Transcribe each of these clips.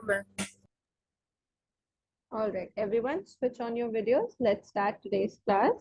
ma'am. All right, everyone, switch on your videos. Let's start today's class.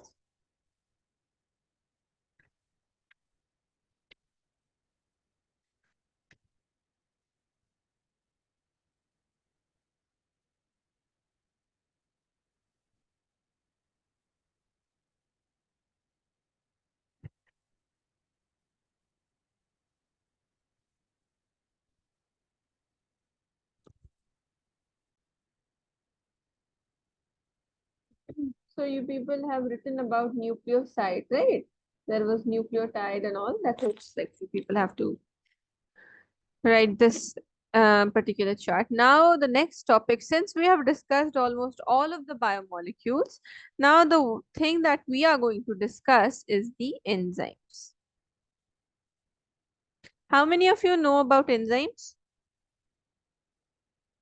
So you people have written about nucleoside, right? There was nucleotide and all. That's what like you people have to write this particular chart. Now the next topic, since we have discussed almost all of the biomolecules, now the thing that we are going to discuss is the enzymes. How many of you know about enzymes?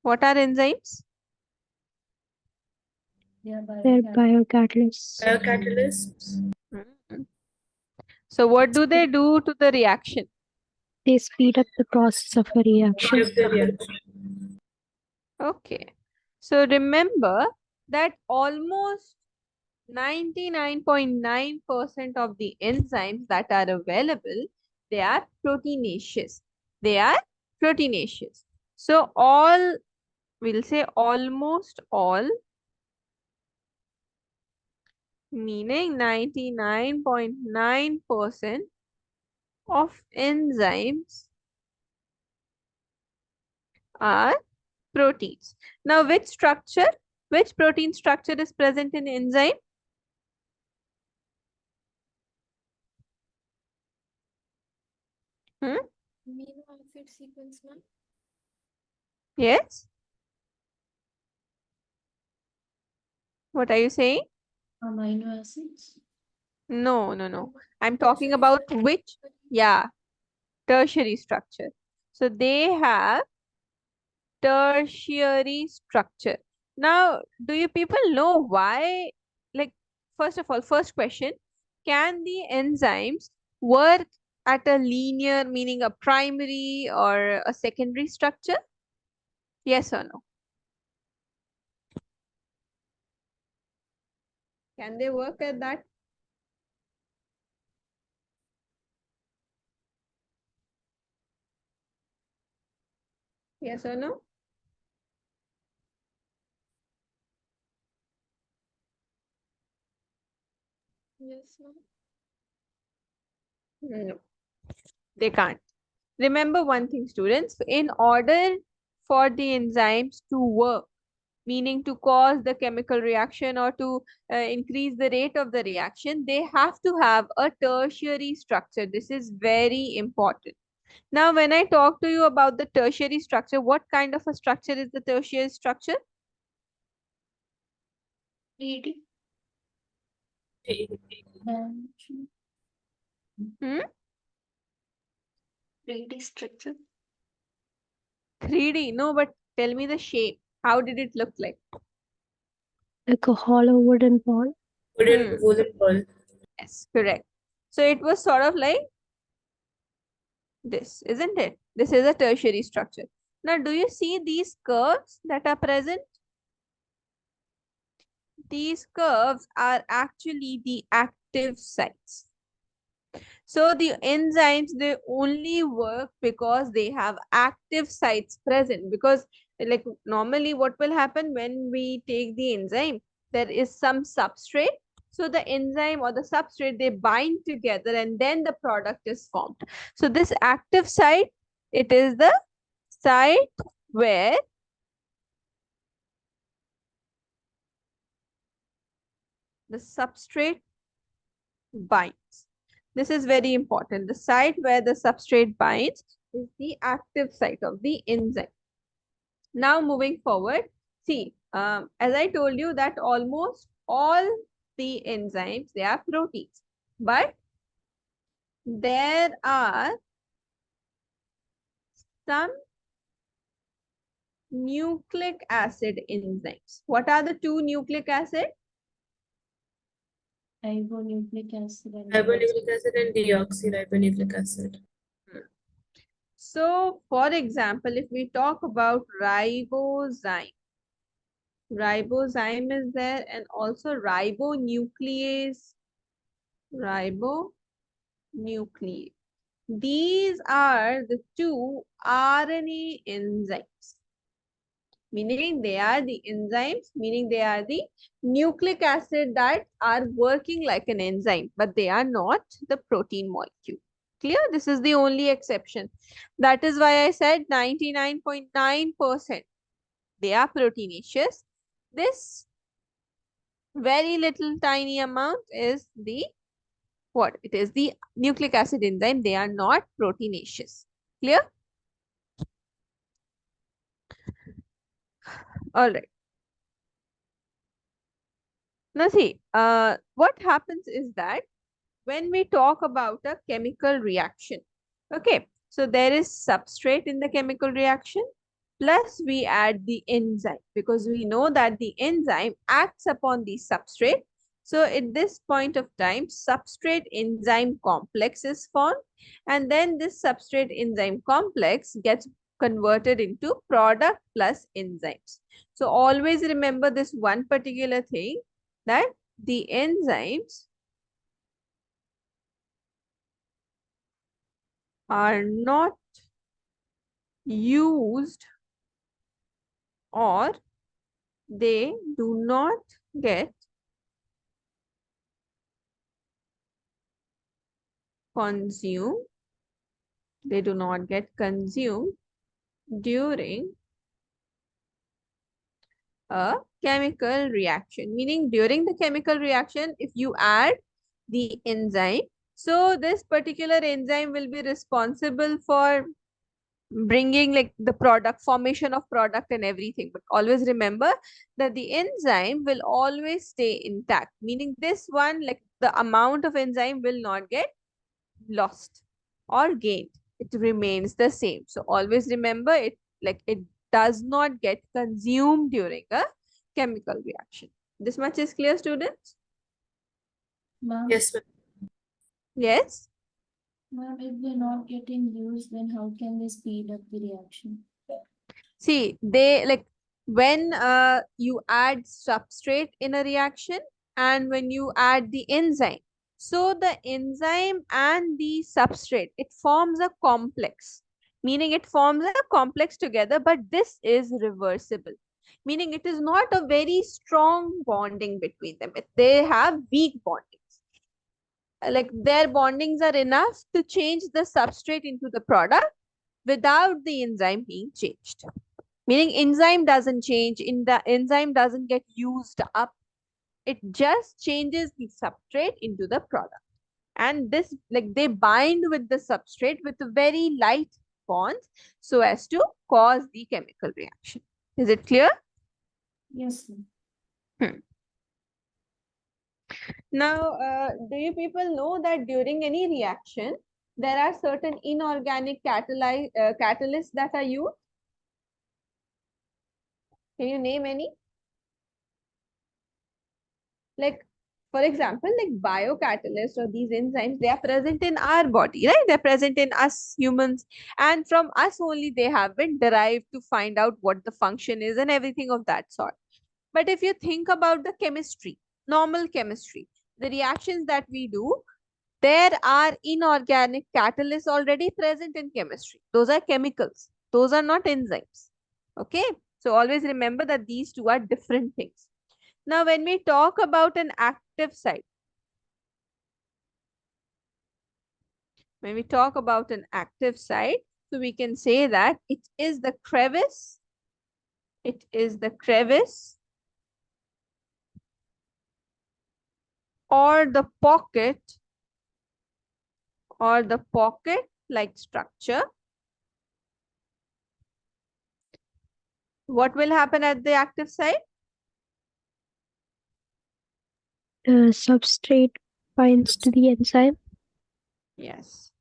What are enzymes? They're biocatalysts. Biocatalysts. Hmm. So what do they do to the reaction? They speed up the process of a reaction. Of the reaction. Okay. So remember that almost 99.9% of the enzymes that are available, they are proteinaceous. They are proteinaceous. So all, we'll say almost all, meaning 99.9% of enzymes are proteins. Now, which protein structure is present in enzyme? Amino acid sequence, ma'am. Yes. What are you saying? Amino acids. No, no, no. I'm talking about which, yeah, tertiary structure. So they have tertiary structure. Now, do you people know why? Like, first of all, first question, can the enzymes work at a linear, meaning a primary or a secondary structure? Yes or no? Can they work at that? Yes or no? Yes, ma'am. No, they can't. Remember one thing, students, in order for the enzymes to work, meaning to cause the chemical reaction or to increase the rate of the reaction, they have to have a tertiary structure. This is very important. Now, when I talk to you about the tertiary structure, what kind of a structure is the tertiary structure? 3D. Hmm? 3D structure. 3D? No, but tell me the shape. How did it look like? Like a hollow wooden ball. Wooden ball. Yes, correct. So it was sort of like this, isn't it? This is a tertiary structure. Now, do you see these curves that are present? These curves are actually the active sites. So the enzymes, they only work because they have active sites present. Because like normally what will happen when we take the enzyme, there is some substrate. So the enzyme or the substrate, they bind together and then the product is formed. So this active site, it is the site where the substrate binds. This is very important. The site where the substrate binds is the active site of the enzyme. Now moving forward, see, as I told you that almost all the enzymes, they are proteins. But there are some nucleic acid enzymes. What are the two nucleic acid? Ribonucleic acid and Ribonucleic acid and deoxyribonucleic acid. So, for example, if we talk about ribozyme is there, and also ribonuclease. Ribonuclease. These are the two RNA enzymes, meaning they are the enzymes, meaning they are the nucleic acid that are working like an enzyme, but they are not the protein molecule. Clear? This is the only exception. That is why I said 99.9% they are proteinaceous. This very little tiny amount is the what? It is the nucleic acid enzyme. They are not proteinaceous. Clear? All right. Now see, what happens is that when we talk about a chemical reaction, okay, so there is substrate in the chemical reaction, plus we add the enzyme, because we know that the enzyme acts upon the substrate. So at this point of time, substrate enzyme complex is formed, and then this substrate enzyme complex gets converted into product plus enzymes. So always remember this one particular thing, that the enzymes are not used, or they do not get consumed. They do not get consumed during a chemical reaction. Meaning during the chemical reaction, if you add the enzyme, so this particular enzyme will be responsible for bringing like the product, formation of product and everything. But always remember that the enzyme will always stay intact. Meaning this one, like the amount of enzyme will not get lost or gained. It remains the same. So always remember it, like it does not get consumed during a chemical reaction. This much is clear, students? Ma'am, Yes, ma'am. Yes. ma'am, if they're not getting used, then how can they speed up the reaction? See, they like when you add substrate in a reaction and when you add the enzyme. So the enzyme and the substrate, it forms a complex, meaning it forms a complex together, but this is reversible. Meaning it is not a very strong bonding between them. They have weak bondings. Like their bondings are enough to change the substrate into the product without the enzyme being changed. Meaning enzyme doesn't change, in the enzyme doesn't get used up. It just changes the substrate into the product. And this, like they bind with the substrate with a very light bonds so as to cause the chemical reaction. Is it clear? Yes, ma'am. Now, do you people know that during any reaction, there are certain inorganic catalysts that are used? Can you name any? Like, for example, like biocatalysts or these enzymes, they are present in our body, right? They're present in us humans. And from us only, they have been derived to find out what the function is and everything of that sort. But if you think about the chemistry, normal chemistry, the reactions that we do, there are inorganic catalysts already present in chemistry. Those are chemicals. Those are not enzymes. Okay. So always remember that these two are different things. Now, when we talk about an active site, so we can say that it is the crevice, or the pocket, like structure. What will happen at the active site? The substrate binds to the enzyme. Yes.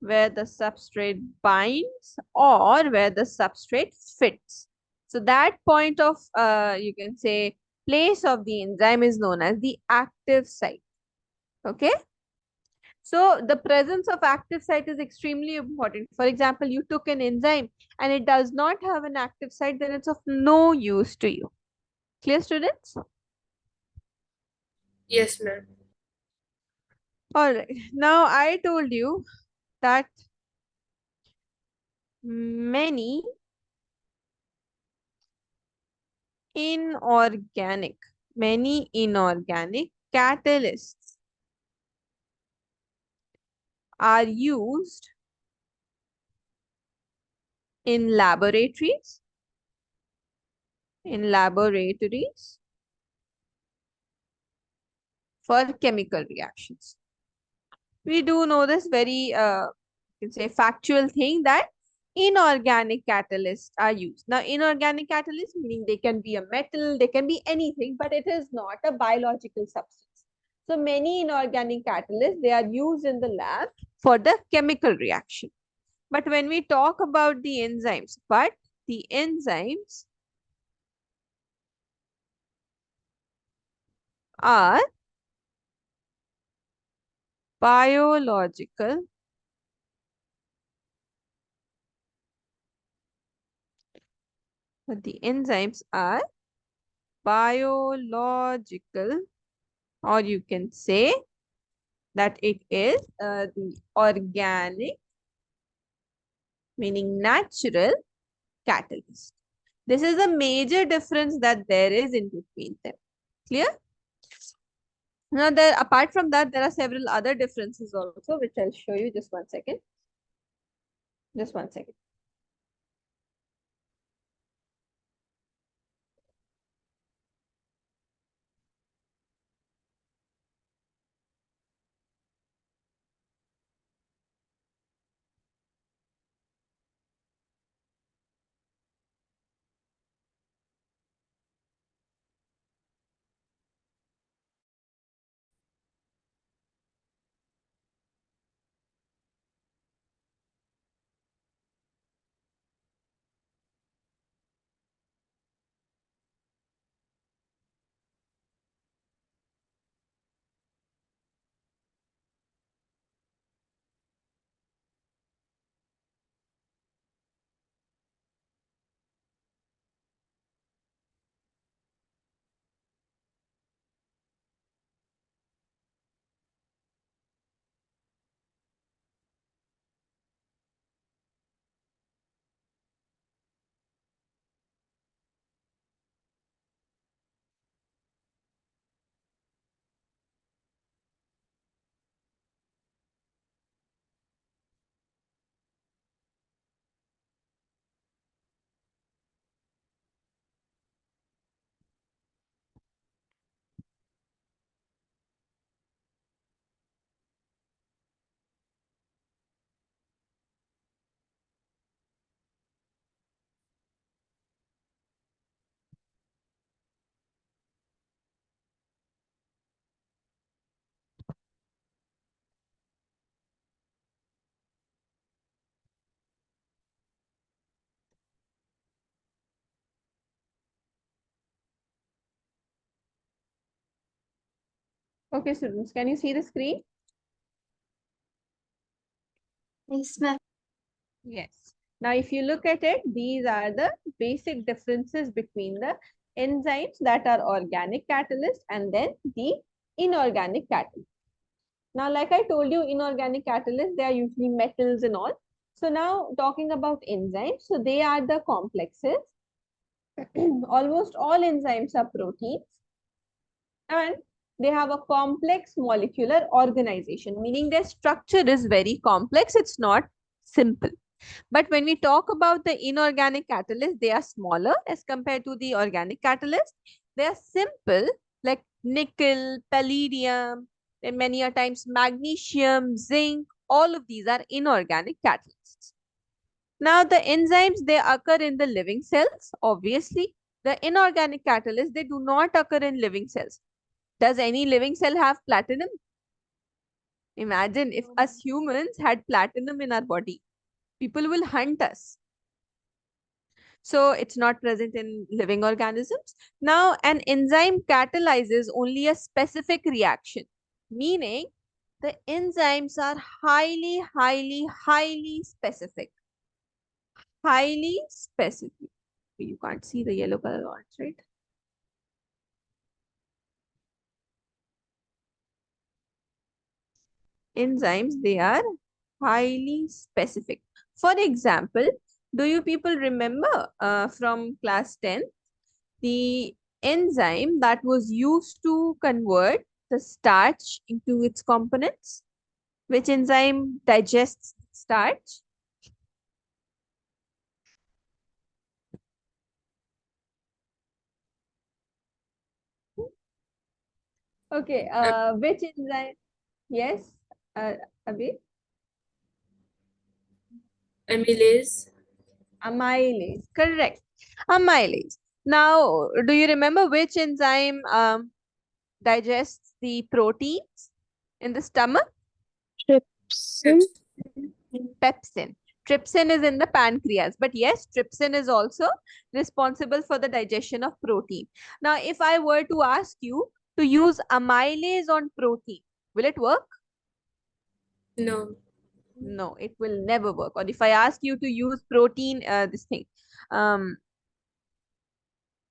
Where the substrate binds or where the substrate fits. So that point of, you can say, place of the enzyme is known as the active site. Okay. So the presence of active site is extremely important. For example, you took an enzyme and it does not have an active site, then it's of no use to you. Clear, students? Yes, ma'am. All right. Now I told you that many inorganic, many inorganic catalysts are used in laboratories, for chemical reactions. We do know this very, you can say, factual thing that inorganic catalysts are used. Now, inorganic catalysts meaning they can be a metal, they can be anything, but it is not a biological substance. So many inorganic catalysts, they are used in the lab for the chemical reaction. But when we talk about the enzymes, are biological the enzymes are biological, or you can say that it is the organic, meaning natural catalyst. This is a major difference that there is in between them. Clear? Now, apart from that, there are several other differences also, which I'll show you. Just one second. Just one second. Okay, students, can you see the screen? Yes, ma'am. Yes. Now, if you look at it, these are the basic differences between the enzymes that are organic catalyst and then the inorganic catalyst. Now, like I told you, inorganic catalysts, they are usually metals and all. So now talking about enzymes, so they are the complexes. Almost all enzymes are proteins and they have a complex molecular organization, meaning their structure is very complex. It's not simple. But when we talk about the inorganic catalysts, they are smaller as compared to the organic catalyst. They are simple, like nickel, palladium, and many a times magnesium, zinc. All of these are inorganic catalysts. Now, the enzymes, they occur in the living cells, obviously. The inorganic catalysts, they do not occur in living cells. Does any living cell have platinum? Imagine if us humans had platinum in our body. People will hunt us. So it's not present in living organisms. Now, an enzyme catalyzes only a specific reaction, meaning The enzymes are highly specific. Highly specific. You can't see the yellow color ones, right? Enzymes, they are highly specific. For example, do you people remember from class 10 the enzyme that was used to convert the starch into its components? Which enzyme digests starch? Okay, which enzyme? Yes, uh, Abhi? Amylase. Amylase, correct. Amylase. Now, do you remember which enzyme digests the proteins in the stomach? Trypsin. Pepsin. Trypsin is in the pancreas, but yes, trypsin is also responsible for the digestion of protein. Now, if I were to ask you to use amylase on protein, will it work? No. No, it will never work. Or if I ask you to use protein, um,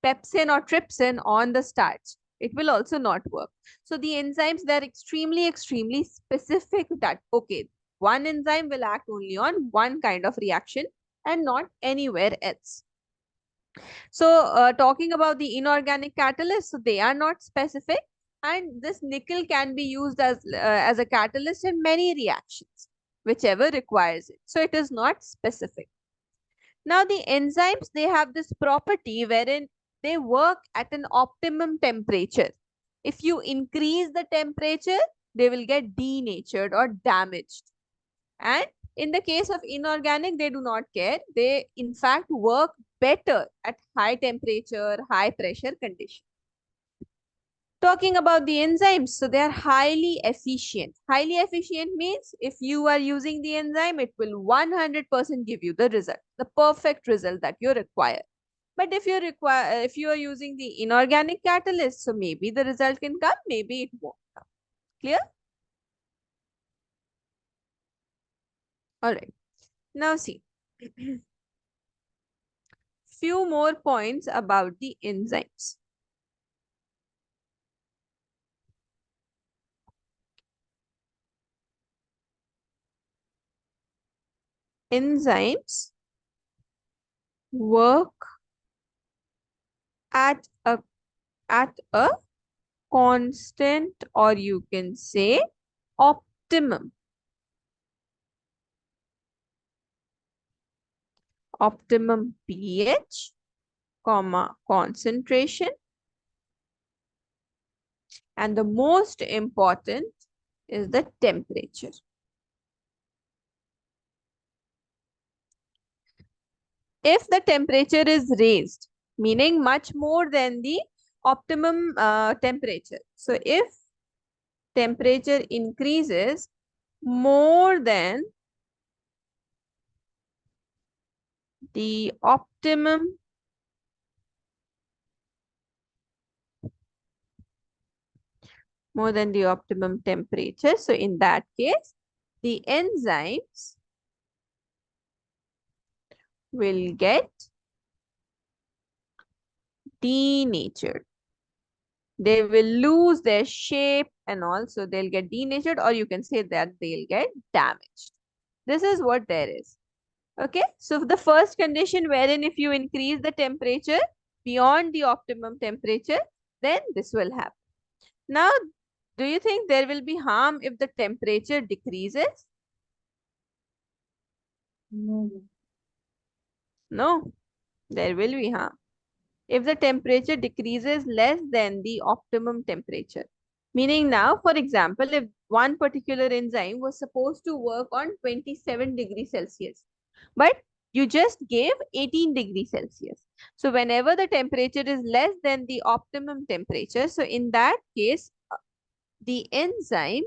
pepsin or trypsin on the starch, it will also not work. So the enzymes, they're extremely specific that, okay, one enzyme will act only on one kind of reaction and not anywhere else. So talking about the inorganic catalysts, so they are not specific, and this nickel can be used as a catalyst in many reactions, whichever requires it. So it is not specific. Now, the enzymes, they have this property wherein they work at an optimum temperature. If you increase the temperature, they will get denatured or damaged. And in the case of inorganic, they do not care. They, in fact, work better at high temperature, high pressure conditions. Talking about the enzymes, so they are highly efficient. Highly efficient means if you are using the enzyme, it will 100% give you the result, the perfect result that you require. But if you are using the inorganic catalyst, so maybe the result can come, maybe it won't come. Clear? All right. Now see, few more points about the enzymes. Enzymes work at a constant, or you can say optimum pH, concentration, and the most important is the temperature. If the temperature is raised, meaning much more than the optimum temperature. So if temperature increases more than the optimum temperature, so in that case, the enzymes will get denatured. They will lose their shape and also they'll get denatured, or you can say that they'll get damaged. This is what there is. Okay, so the first condition wherein if you increase the temperature beyond the optimum temperature, then this will happen. Now, do you think there will be harm if the temperature decreases? No. No, there will be harm if the temperature decreases less than the optimum temperature. Meaning now, for example, if one particular enzyme was supposed to work on 27 degrees Celsius, but you just gave 18 degrees Celsius. So whenever the temperature is less than the optimum temperature, so in that case, the enzyme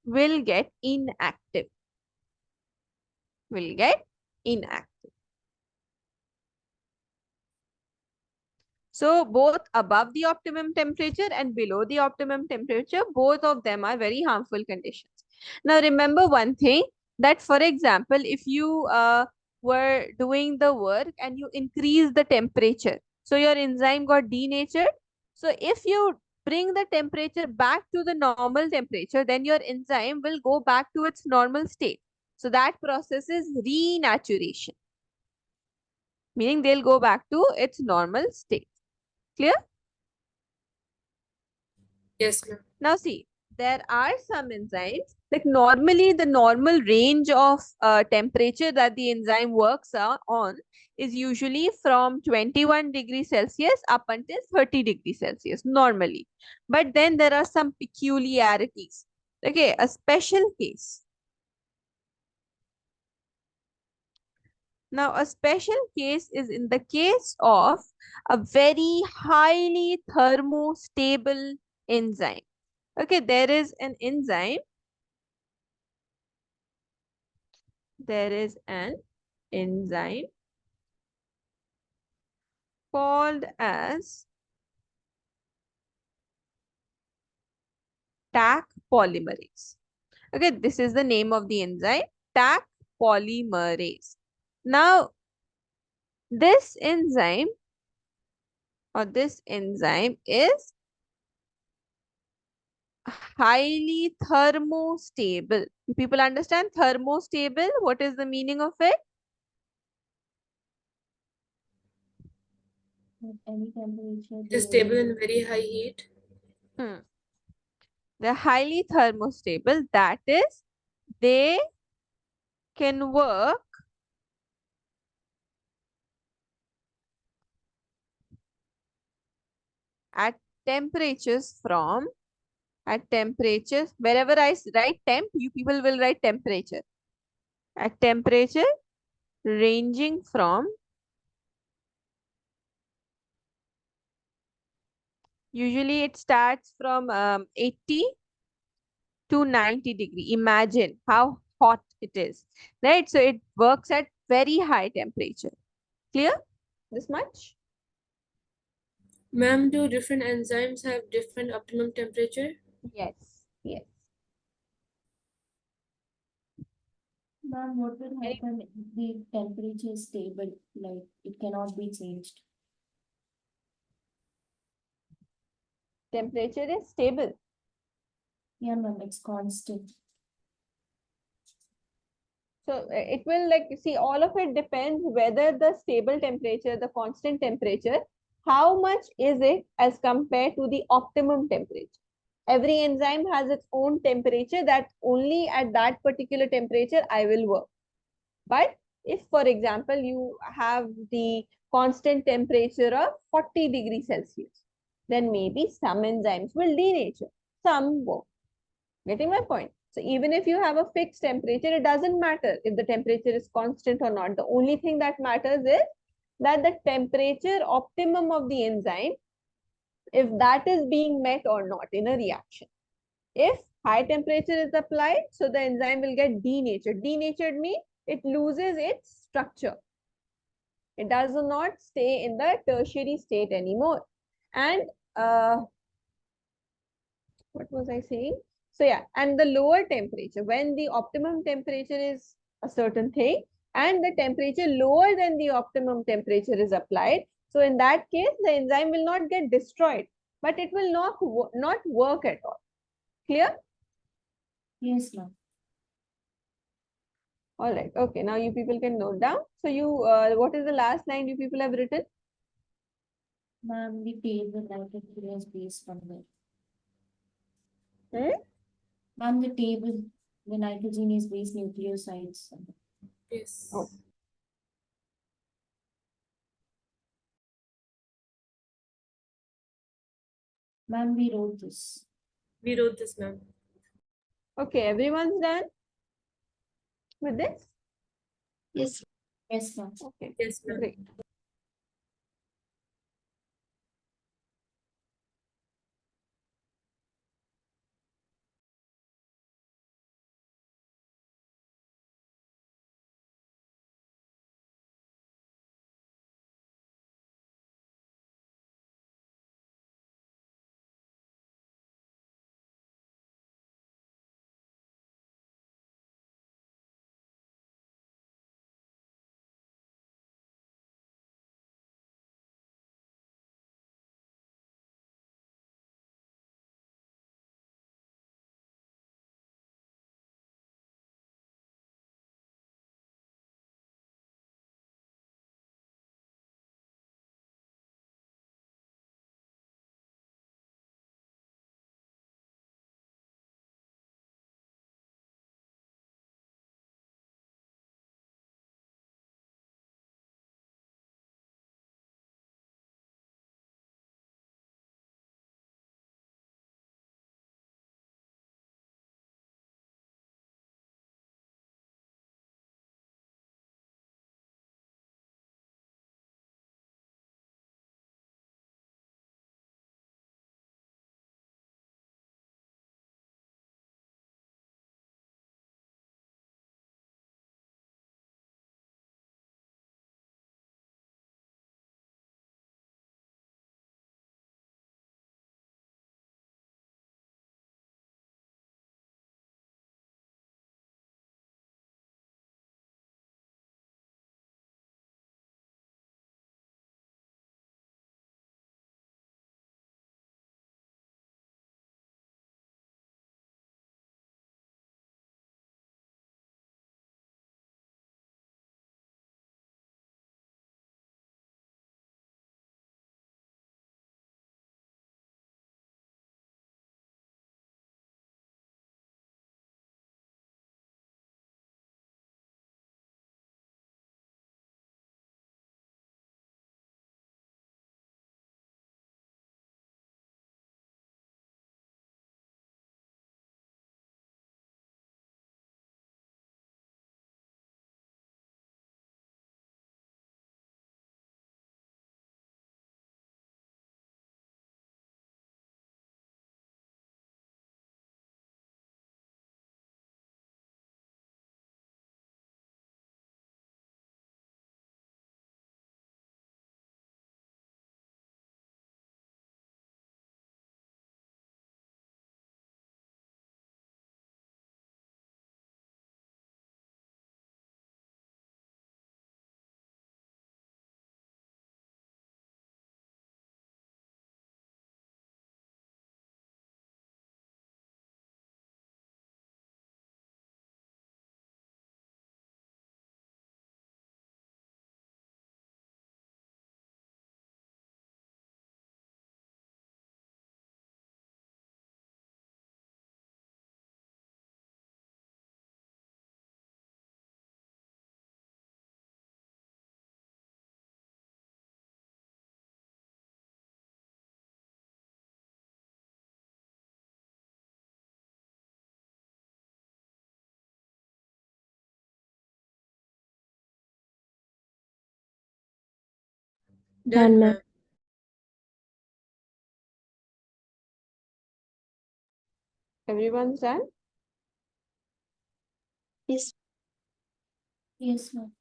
will get inactive. Will get inactive. So both above the optimum temperature and below the optimum temperature, both of them are very harmful conditions. Now remember one thing, that for example, if you were doing the work and you increase the temperature, so your enzyme got denatured. So if you bring the temperature back to the normal temperature, then your enzyme will go back to its normal state. So that process is renaturation, meaning they'll go back to its normal state. Clear? Yes, ma'am. Now see, there are some enzymes, like normally the normal range of temperature that the enzyme works on is usually from 21 degrees Celsius up until 30 degrees Celsius normally. But then there are some peculiarities. Okay, a special case. Now, a special case is in the case of a very highly thermostable enzyme. Okay, there is an enzyme. There is an enzyme called as Taq polymerase. Okay, this is the name of the enzyme, Taq polymerase. Now, this enzyme is highly thermostable. People understand thermostable? What is the meaning of it? At any temperature, It is they stable will. in very high heat. They're highly thermostable. That is, they can work at temperatures from at temperatures, wherever I write temp, you people will write temperature. At temperature ranging from, usually it starts from 80 to 90 degree. Imagine how hot it is, right? So it works at very high temperature. Clear this much? Ma'am, do different enzymes have different optimum temperature? Yes, yes. Ma'am, what will Any happen if the temperature is stable, like it cannot be changed? temperature is stable. Yeah, ma'am, it's constant. So it will, like, see, all of it depends whether the stable temperature, the constant temperature, how much is it as compared to the optimum temperature. Every enzyme has its own temperature, that only at that particular temperature I will work. But if, for example, you have the constant temperature of 40 degrees Celsius, then maybe some enzymes will denature, some won't. Getting my point? So even if you have a fixed temperature, it doesn't matter if the temperature is constant or not. The only thing that matters is that the temperature optimum of the enzyme, if that is being met or not in a reaction. If high temperature is applied, so the enzyme will get denatured. Denatured means it loses its structure. It does not stay in the tertiary state anymore. And what was I saying? So yeah, and the lower temperature, when the optimum temperature is a certain thing and the temperature lower than the optimum temperature is applied, so in that case, the enzyme will not get destroyed, but it will not work at all. Clear? Yes, ma'am. All right. Okay. Now you people can note down. So you, what is the last line you people have written? Ma'am, the table nitrogen is based on the. Hmm? Ma'am, the table, the nitrogen is based nucleosides. Yes. Oh. Ma'am, we wrote this. We wrote this, ma'am. Okay. Everyone's done with this? Yes. Yes, ma'am. Okay. Yes, ma'am. Great. Done, ma'am. ma'am. Everyone's done? Yes. Yes, ma'am.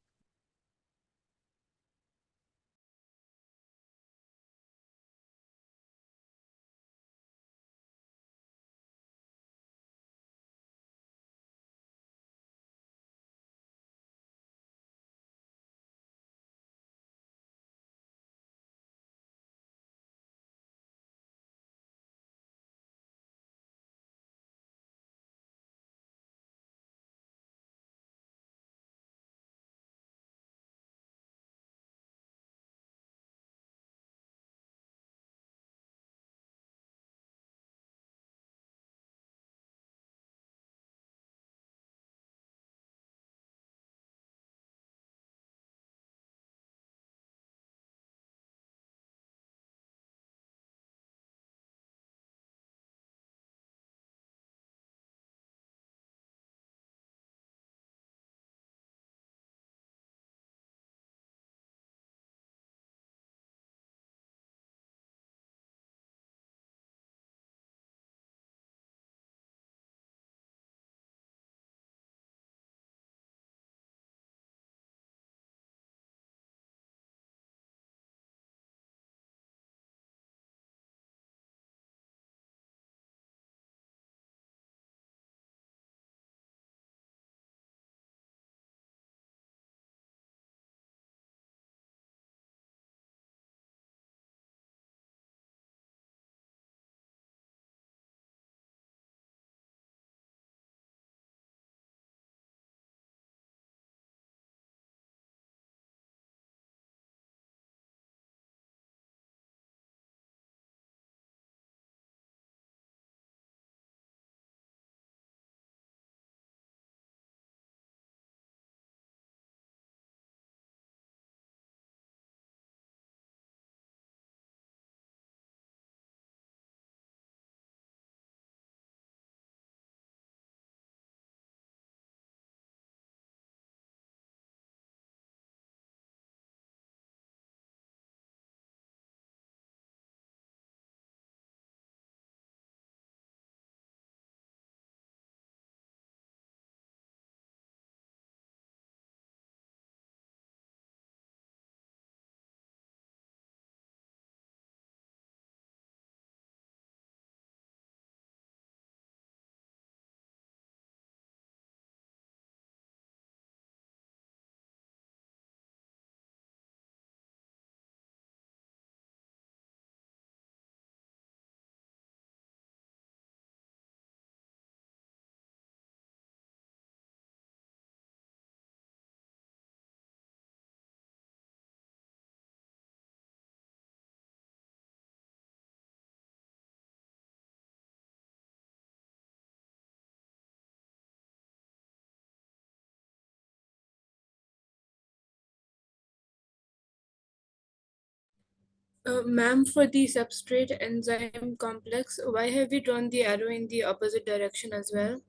Ma'am, for the substrate enzyme complex, why have we drawn the arrow in the opposite direction as well?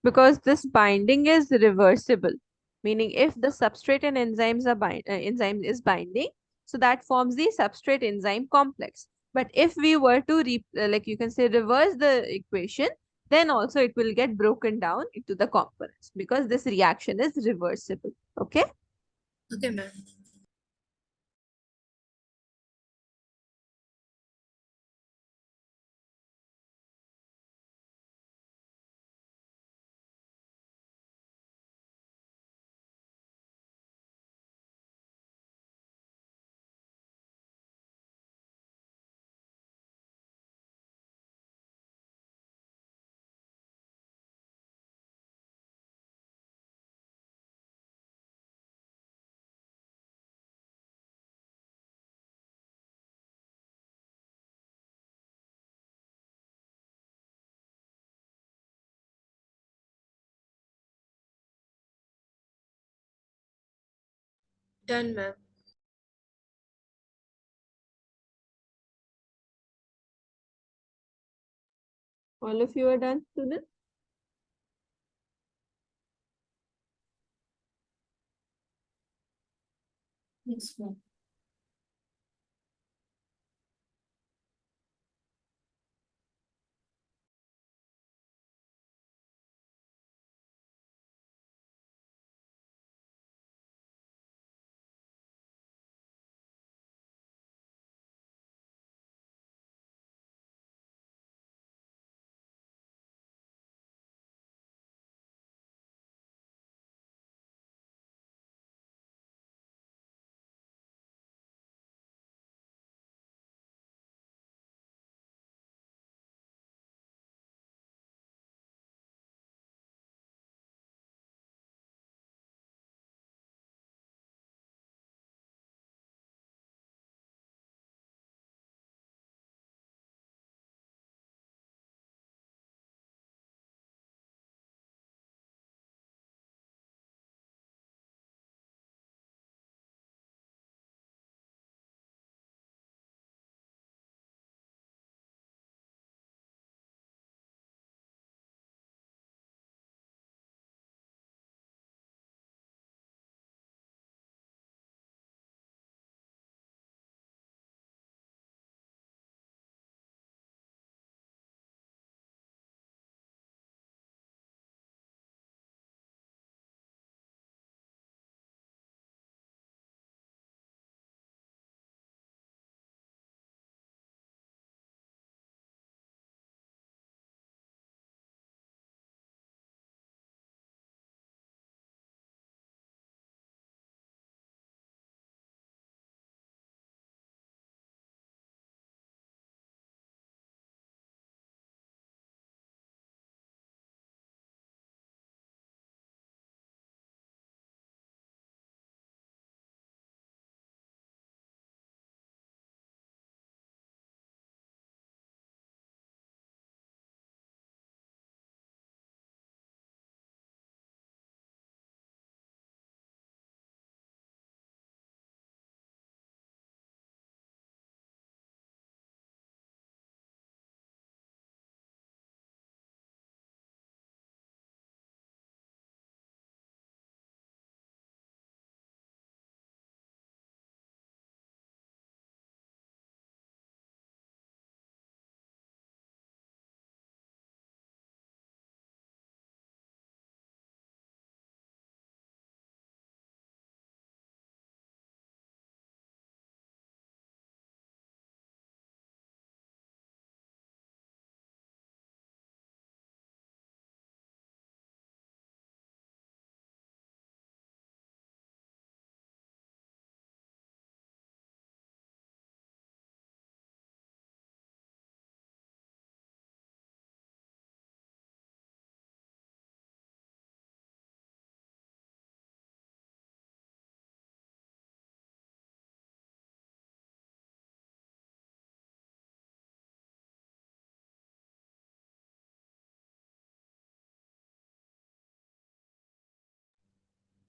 Because this binding is reversible, meaning if the substrate and enzyme is binding, so that forms the substrate enzyme complex. But if we were to like you can say reverse the equation, then also it will get broken down into the components because this reaction is reversible. Okay. Okay, ma'am. Done, ma'am. All of you are done, students? Yes, ma'am.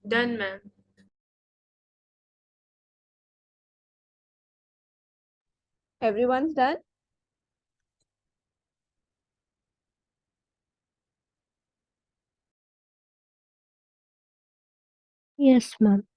Done, ma'am. Everyone's done? Yes, ma'am.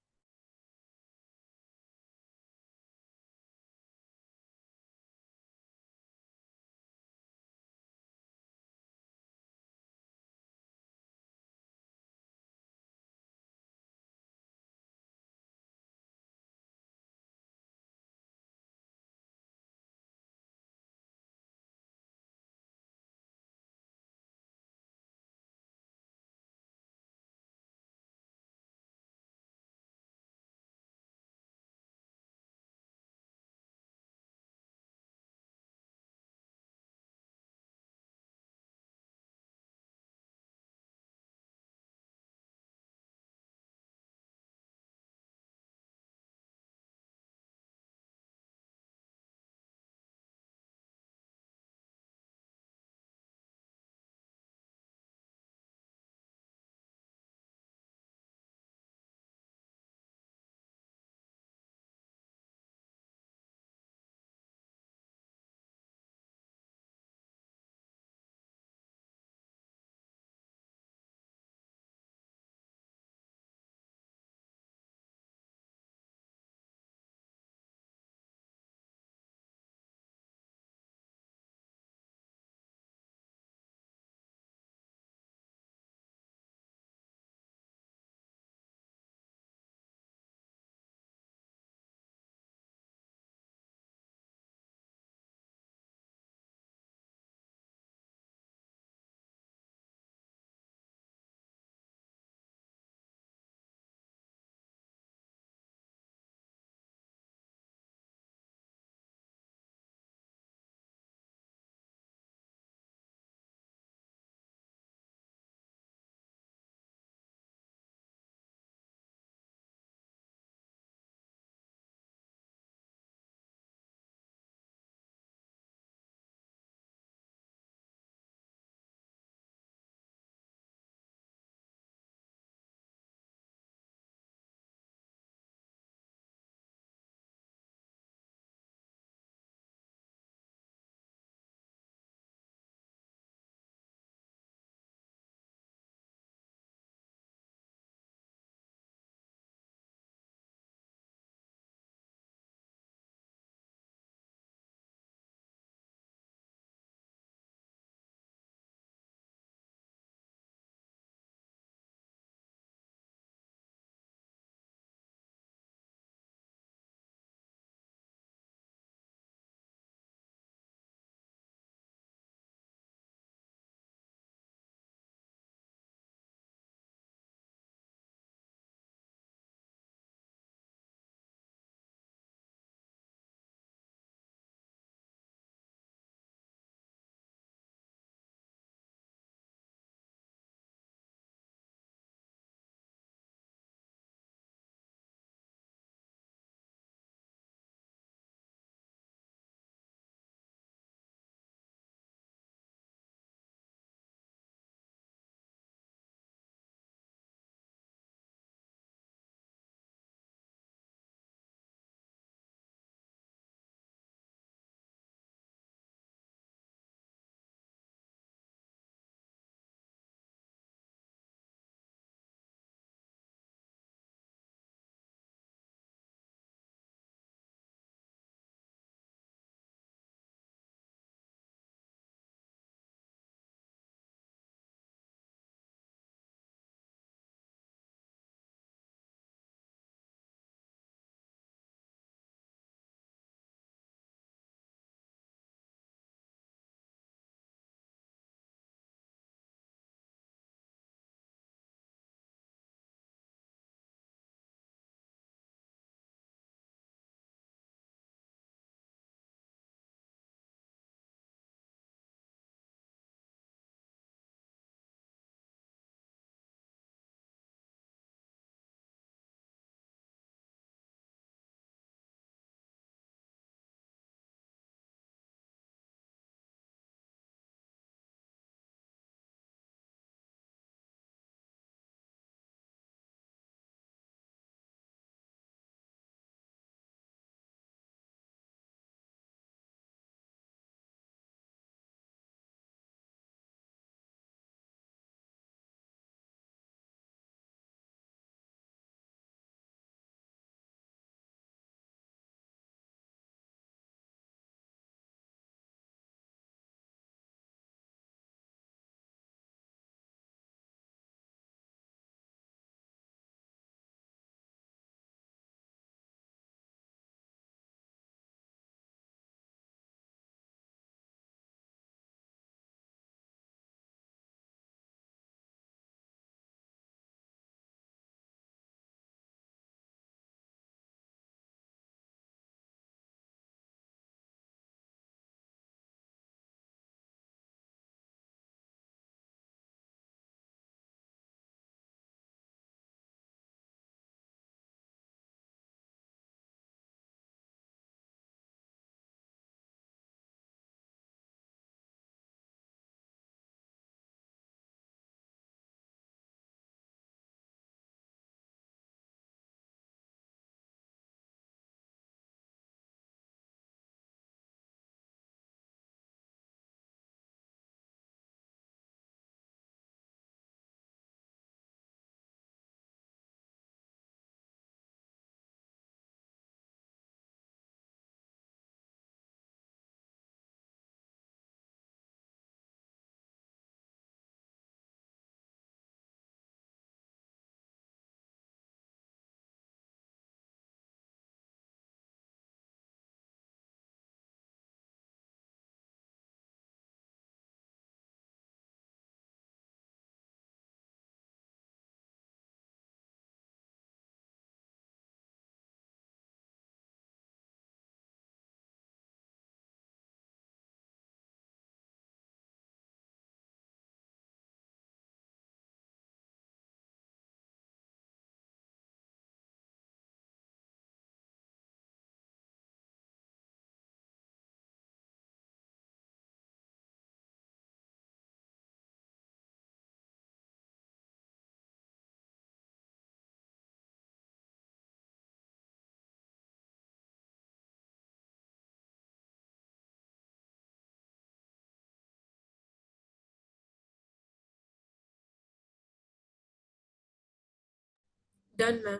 Done, ma'am.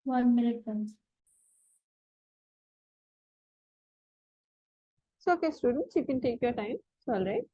1 minute, ma'am. So, okay, students, you can take your time. It's all right.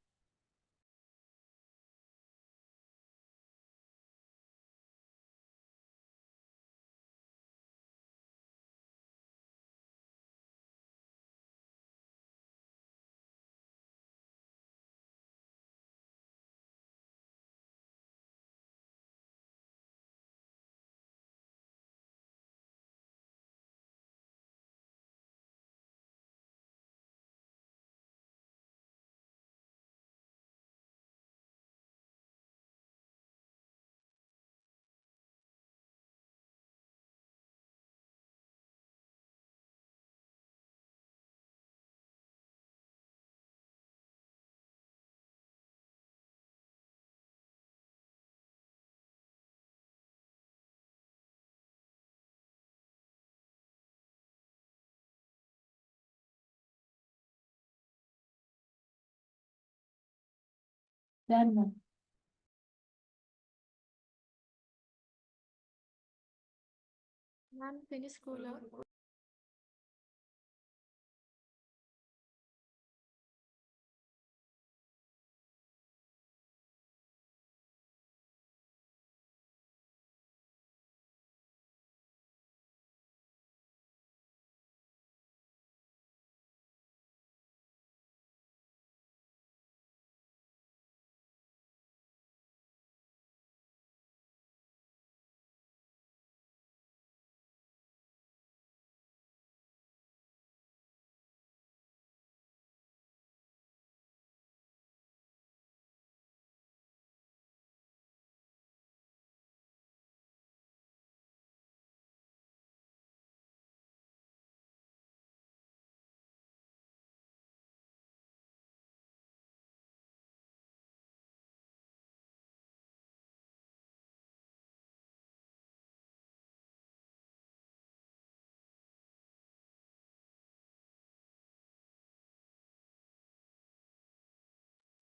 Done, ma'am. Ma'am, finish school.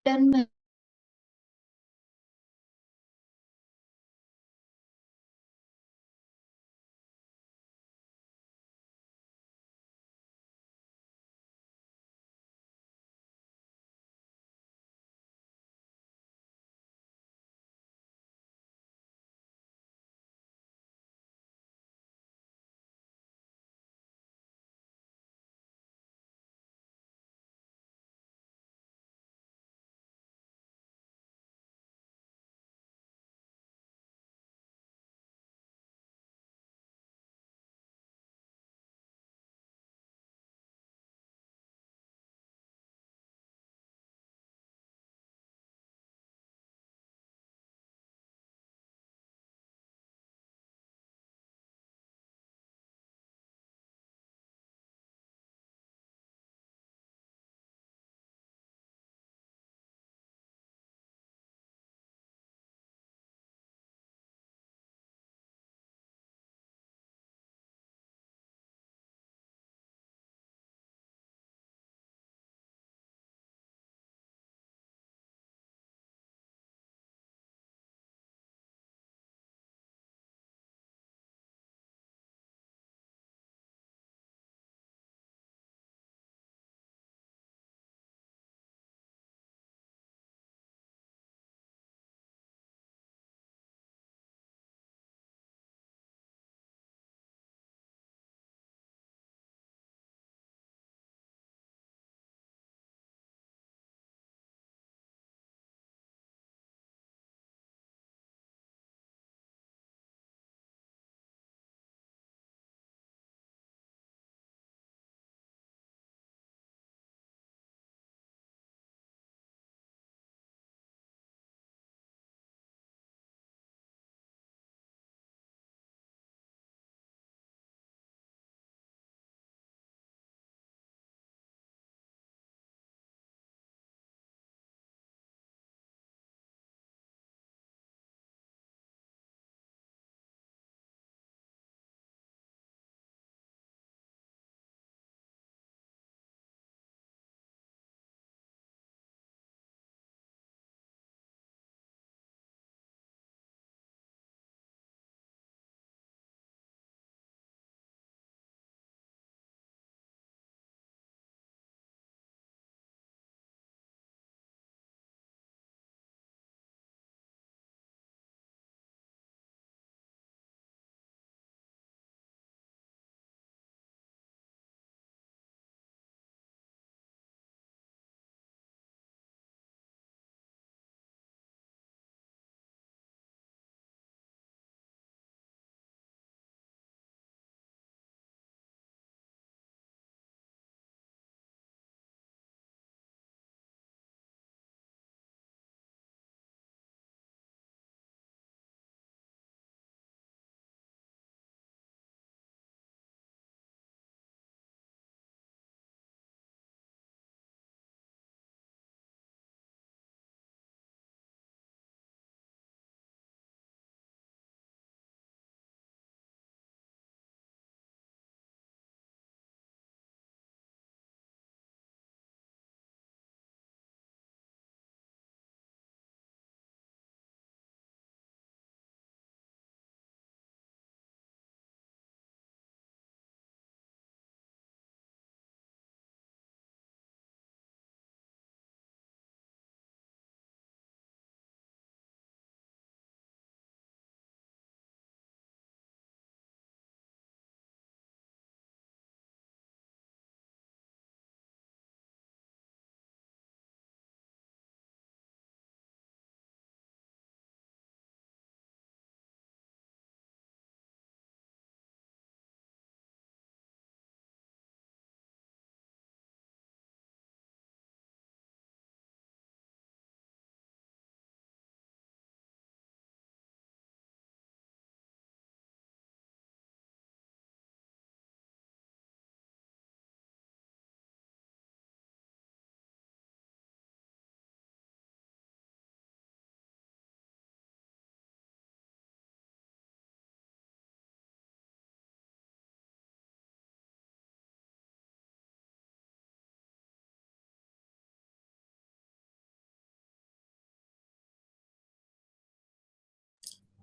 Done, ma'am.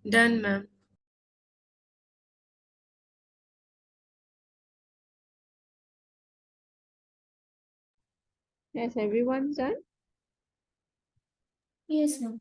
Done, ma'am. Yes, everyone's done. Yes, ma'am.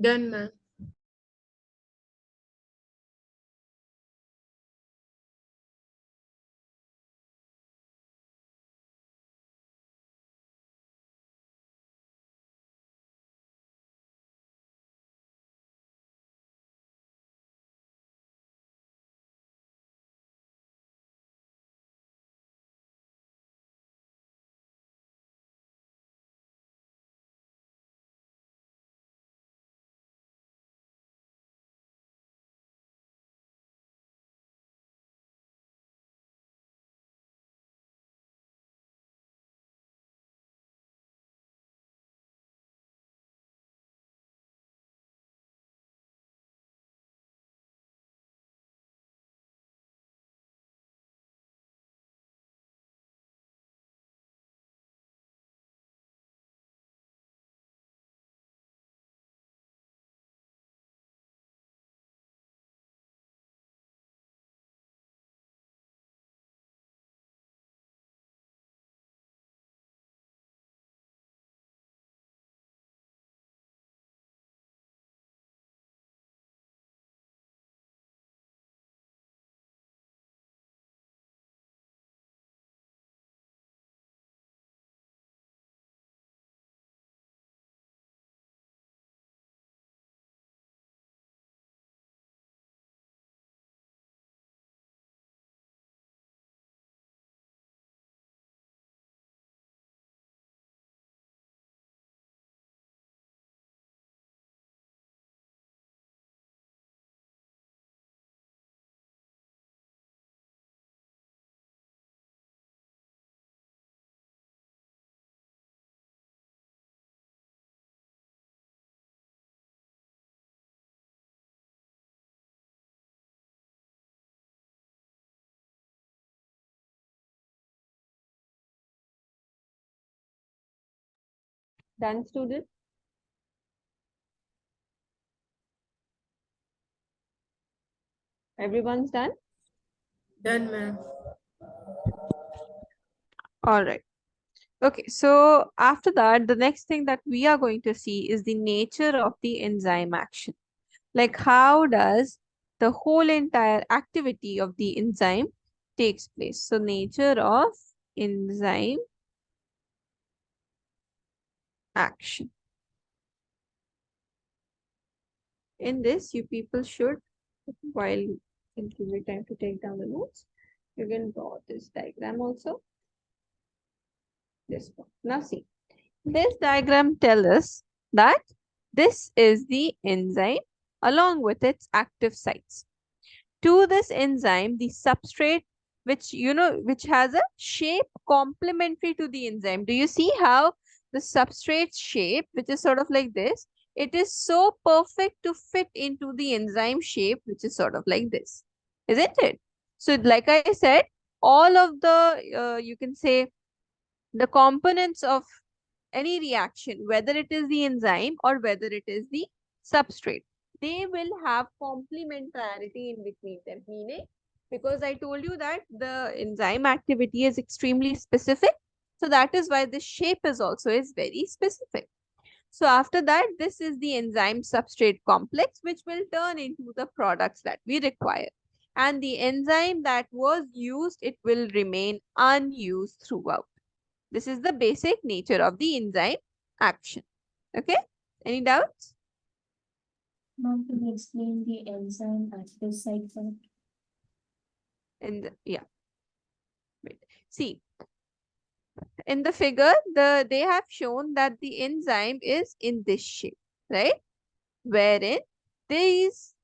Done, ma'am. Done, student? Everyone's done? Done, ma'am. All right. Okay, so after that, the next thing that we are going to see is the nature of the enzyme action. Like how does the whole entire activity of the enzyme takes place. So nature of enzyme action. In this, you people should, while and give me time to take down the notes, you can draw this diagram also. This one. Now see, this diagram tells us that this is the enzyme along with its active sites. To this enzyme, the substrate, which has a shape complementary to the enzyme. Do you see how the substrate shape, which is sort of like this, it is so perfect to fit into the enzyme shape, which is sort of like this, isn't it? So like I said, all of the, you can say, the components of any reaction, whether it is the enzyme or whether it is the substrate, they will have complementarity in between them. Meaning, because I told you that the enzyme activity is extremely specific, so that is why the shape is also is very specific. So after that, this is the enzyme substrate complex, which will turn into the products that we require. And the enzyme that was used, it will remain unused throughout. This is the basic nature of the enzyme action. Okay, any doubts? Ma'am, can you explain the enzyme active site part? And yeah, wait. See, in the figure, they have shown that the enzyme is in this shape, right? Wherein these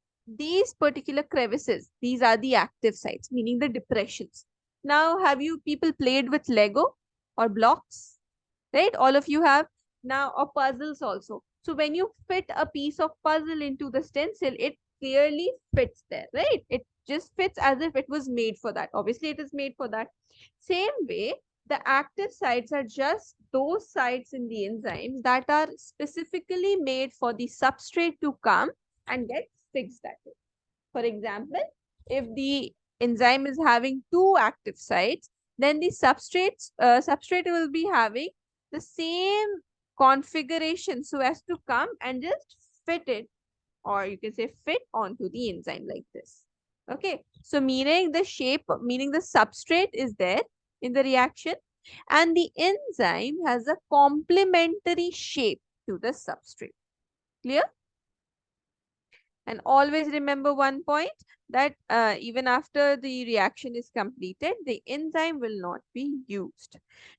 particular crevices, these are the active sites, meaning the depressions. Now, have you people played with Lego or blocks? Right? All of you have now, or puzzles also. So when you fit a piece of puzzle into the stencil, it clearly fits there, right? It just fits as if it was made for that. Obviously, it is made for that. Same way, the active sites are just those sites in the enzymes that are specifically made for the substrate to come and get fixed that way. For example, if the enzyme is having two active sites, then the substrate will be having the same configuration so as to come and just fit it, or you can say fit onto the enzyme like this. Okay, so meaning the shape, meaning the substrate is there in the reaction and the enzyme has a complementary shape to the substrate. Clear? And always remember one point, that even after the reaction is completed, the enzyme will not be used.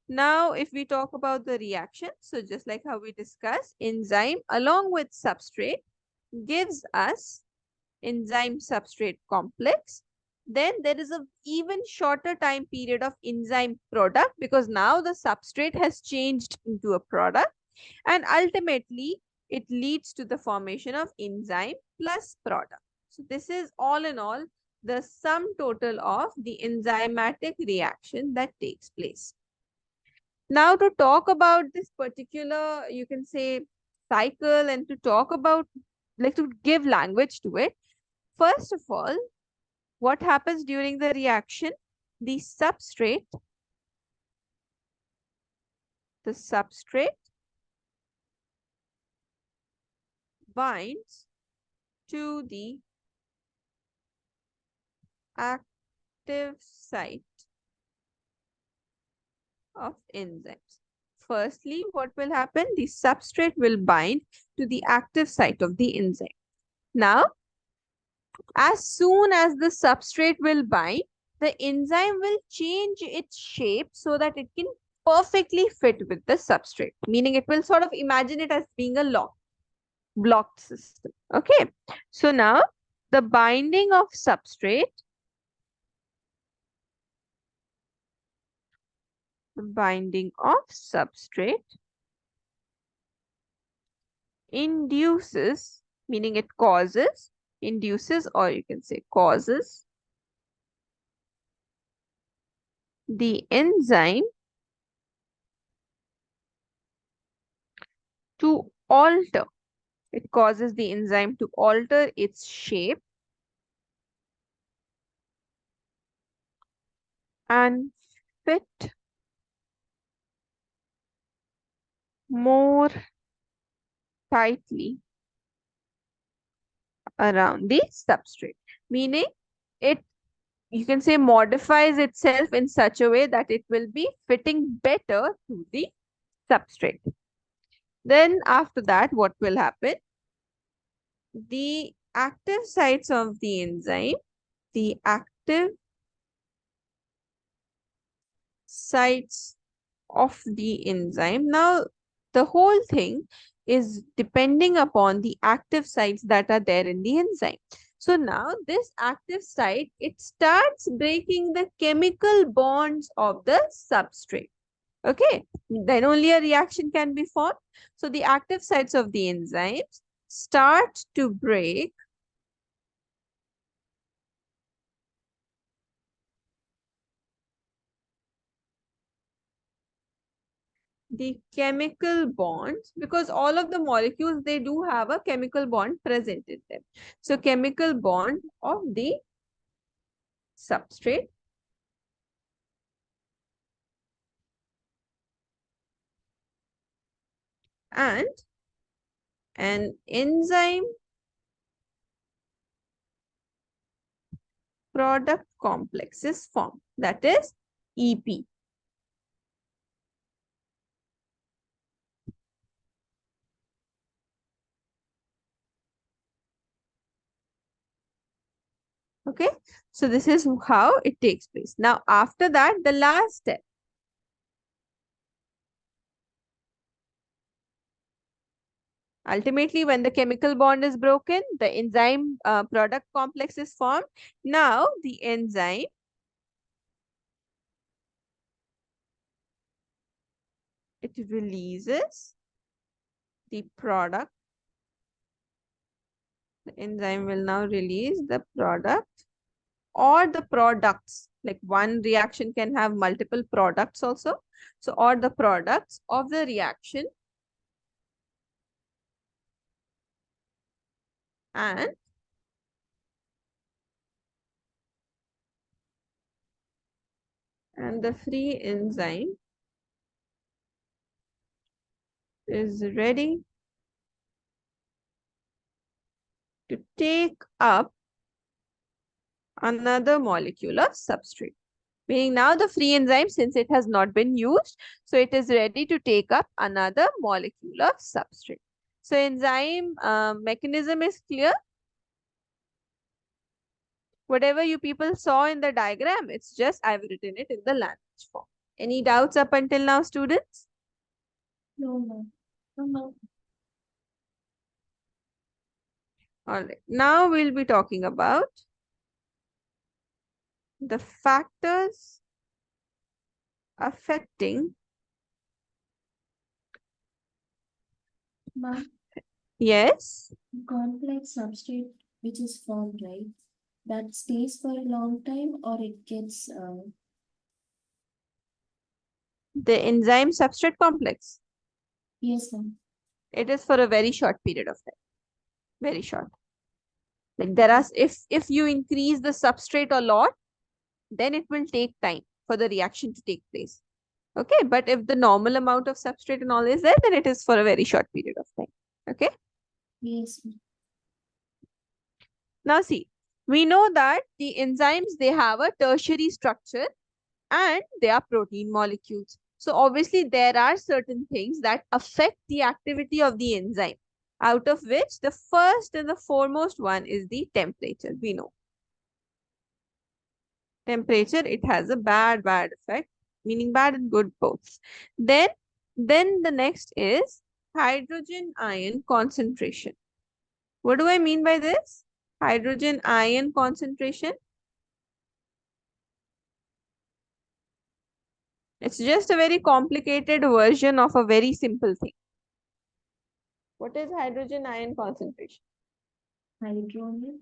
Now, if we talk about the reaction, so just like how we discussed, enzyme along with substrate gives us enzyme substrate complex. Then there is a even shorter time period of enzyme product, because now the substrate has changed into a product, and ultimately it leads to the formation of enzyme plus product. So this is all in all the sum total of the enzymatic reaction that takes place. Now to talk about this particular, you can say, cycle, and to talk about, like, to give language to it, first of all, what happens during the reaction? The substrate binds to the active site of enzymes. Firstly, what will happen? The substrate will bind to the active site of the enzyme. Now, as soon as the substrate will bind, the enzyme will change its shape so that it can perfectly fit with the substrate, meaning it will sort of imagine it as being a blocked system. Okay, so now the binding of substrate induces, meaning it causes, induces, or you can say causes the enzyme to alter. It causes the enzyme to alter its shape and fit more tightly around the substrate. Meaning it, you can say, modifies itself in such a way that it will be fitting better to the substrate. Then after that, what will happen? The active sites of the enzyme, the active sites of the enzyme. Now, the whole thing is depending upon the active sites that are there in the enzyme. So now this active site, it starts breaking the chemical bonds of the substrate. Okay, then only a reaction can be formed. So the active sites of the enzymes start to break the chemical bonds, because all of the molecules, they do have a chemical bond present in them. So chemical bond of the substrate and an enzyme product complex is formed, that is EP. Okay, so this is how it takes place. Now after that, the last step, ultimately when the chemical bond is broken, the enzyme product complex is formed. Now the enzyme, it releases the product. The enzyme will now release the product or the products. Like one reaction can have multiple products also. So, or the products of the reaction, and the free enzyme is ready to take up another molecule of substrate. Meaning now the free enzyme, since it has not been used, so it is ready to take up another molecule of substrate. So enzyme mechanism is clear. Whatever you people saw in the diagram, it's just I've written it in the language form. Any doubts up until now, students? No, no. No, no. All right. Now we'll be talking about the factors affecting. Ma'am, Yes. complex substrate which is formed, right? That stays for a long time or it gets The enzyme substrate complex. yes, ma'am. It is for a very short period of time. Very short. Like there are, if you increase the substrate a lot, then it will take time for the reaction to take place. Okay, but if the normal amount of substrate and all is there, then it is for a very short period of time. Okay. Yes, ma'am. Now see, we know that the enzymes, they have a tertiary structure and they are protein molecules. So obviously there are certain things that affect the activity of the enzyme, out of which the first and the foremost one is the temperature. We know temperature, it has a bad effect, meaning bad and good both. Then the next is hydrogen ion concentration. What do I mean by this? Hydrogen ion concentration. It's just a very complicated version of a very simple thing. What is hydrogen ion concentration? Hydrogen.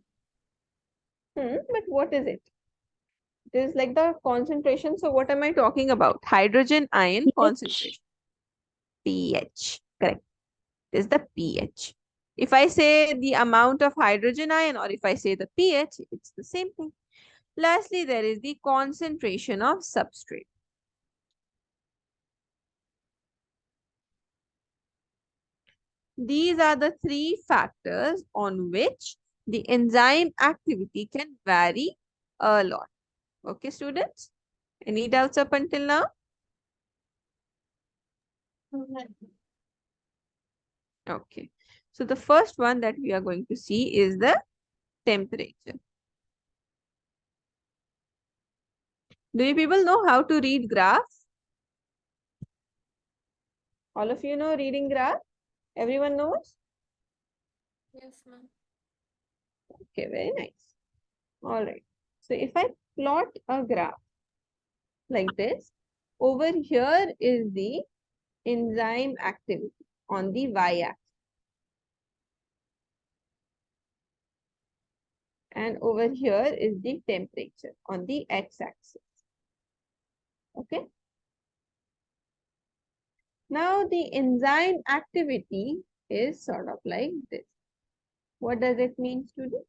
But what is it? It is like the concentration. So what am I talking about? Hydrogen ion pH. concentration. pH. Correct. is the pH. If I say the amount of hydrogen ion or if I say the pH, it's the same thing. Lastly, there is the concentration of substrate. These are the three factors on which the enzyme activity can vary a lot. Okay, students? Any doubts up until now? Okay. So the first one that we are going to see is the temperature. Do you people know how to read graphs? All of you know reading graph? Everyone knows? Yes, ma'am. Okay, very nice. All right. So if I plot a graph like this, over here is the enzyme activity on the y-axis. And over here is the temperature on the x-axis. Okay. Now the enzyme activity is sort of like this. What does it mean, students?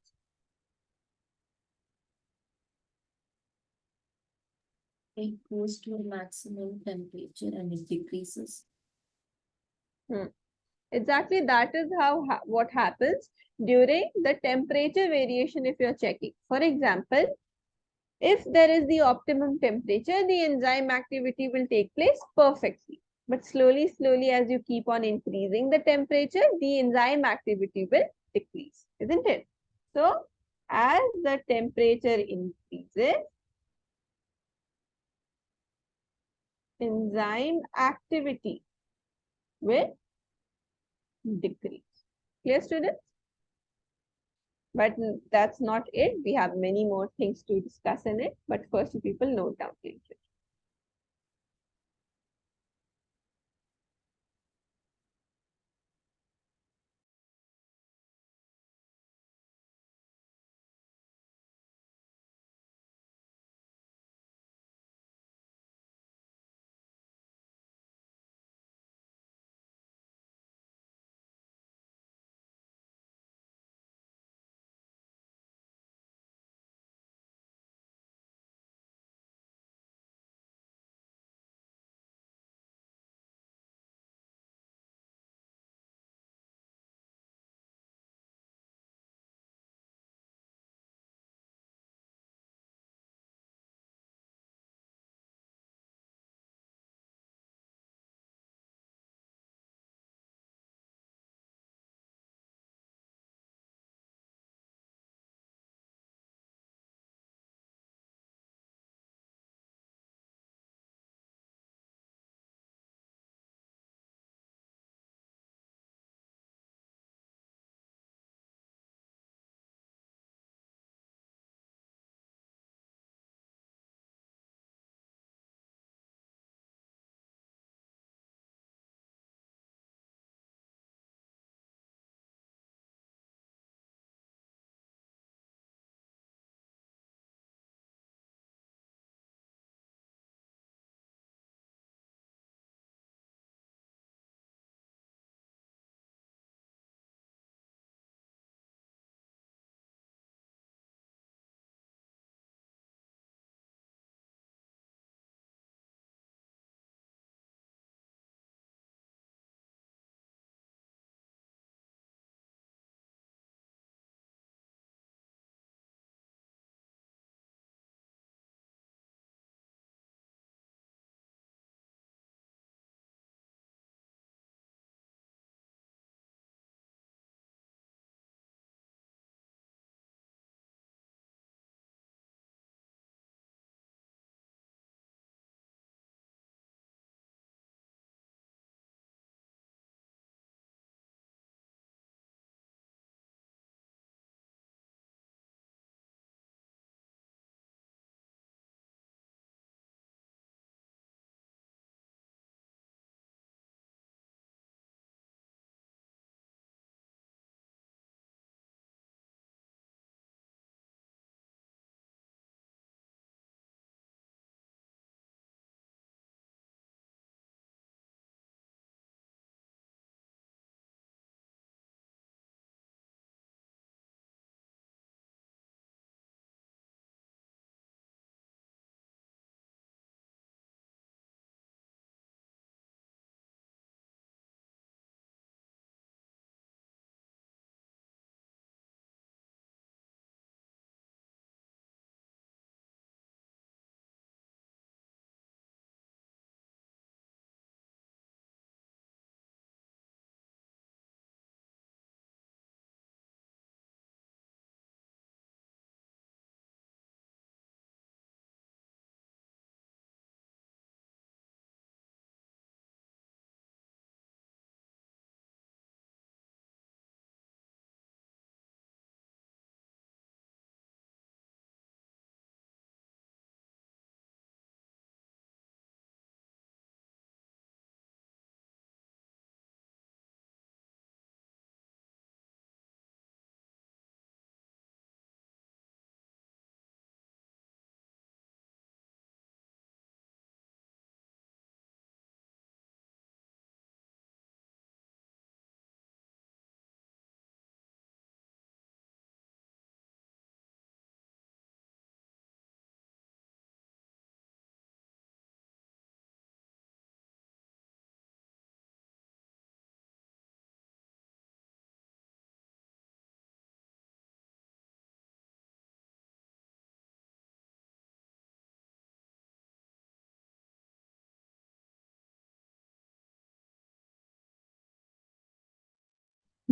It goes to a maximum temperature and it decreases. Exactly, that is how what happens during the temperature variation if you're checking. For example, if there is the optimum temperature, the enzyme activity will take place perfectly. But slowly, as you keep on increasing the temperature, the enzyme activity will decrease, isn't it? So, as the temperature increases, enzyme activity will decrease. Clear, students? But that's not it. We have many more things to discuss in it. But first, you people note down, please.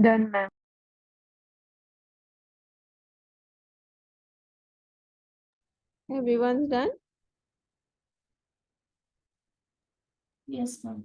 Done, ma'am. Everyone's done? Yes, ma'am.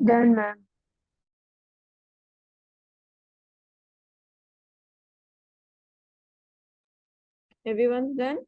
Done, ma'am. Everyone's done?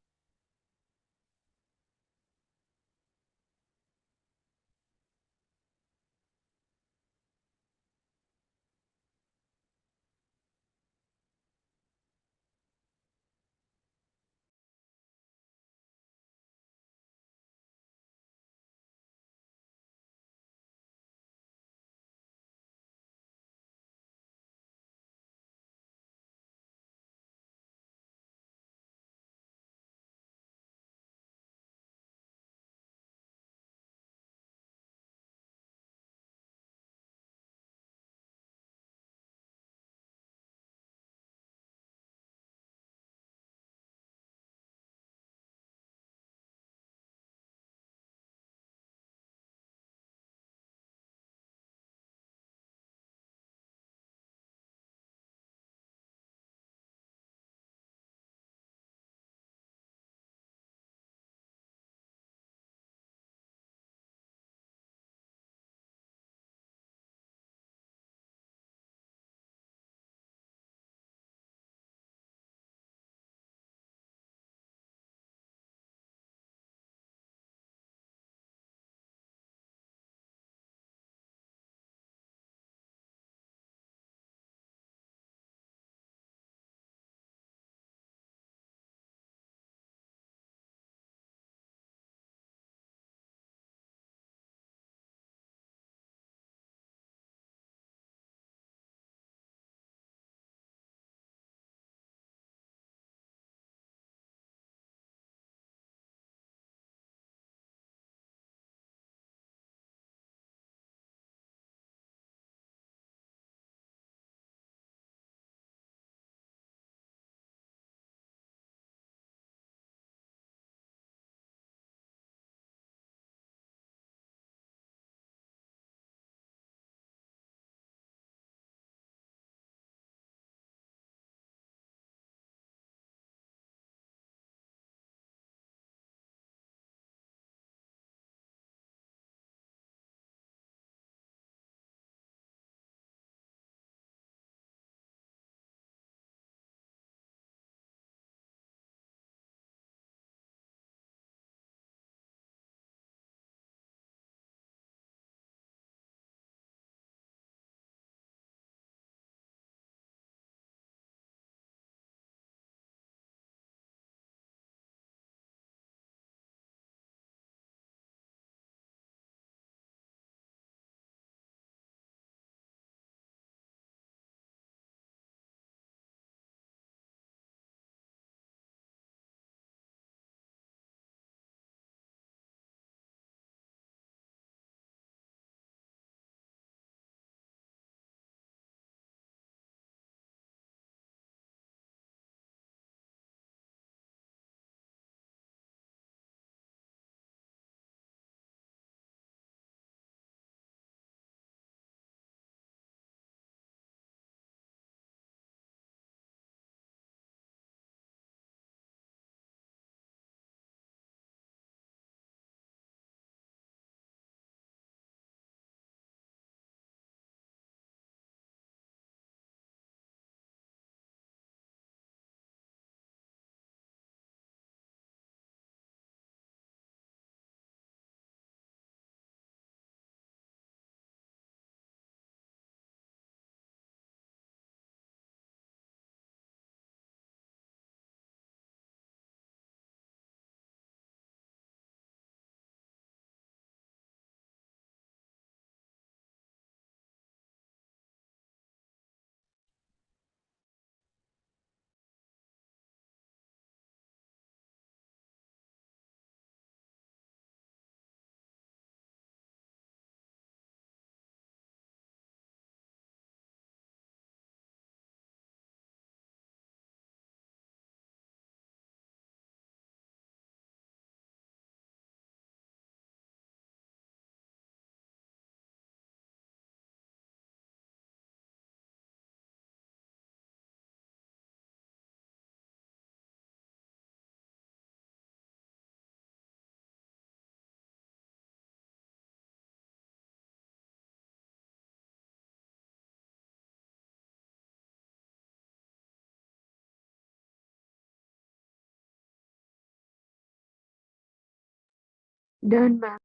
Done, ma'am.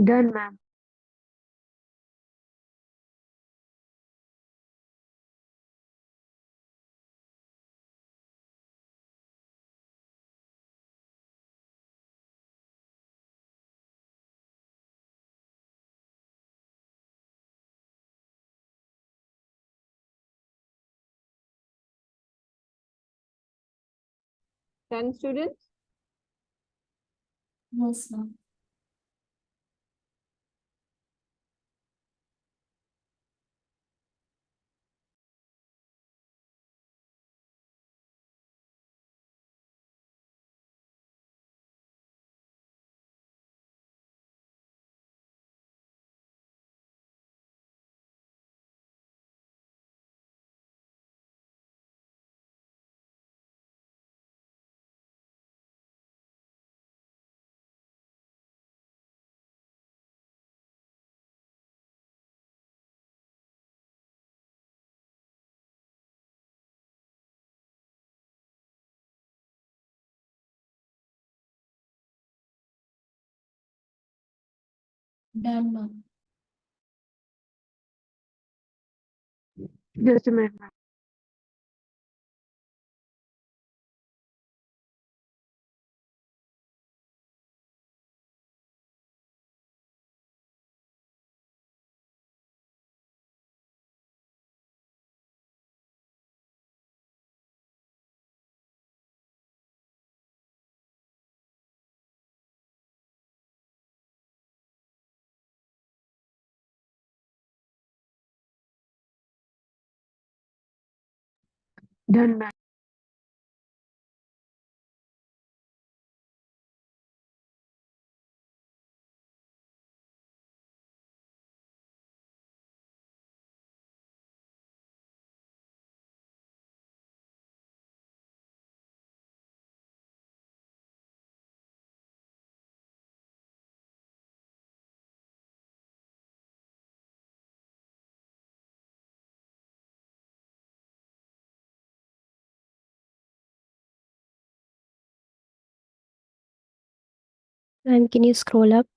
Done, ma'am. Done, students? Yes, ma'am. Done, ma'am. Just a minute, ma'am. Done, ma'am. Ma'am, can you scroll up?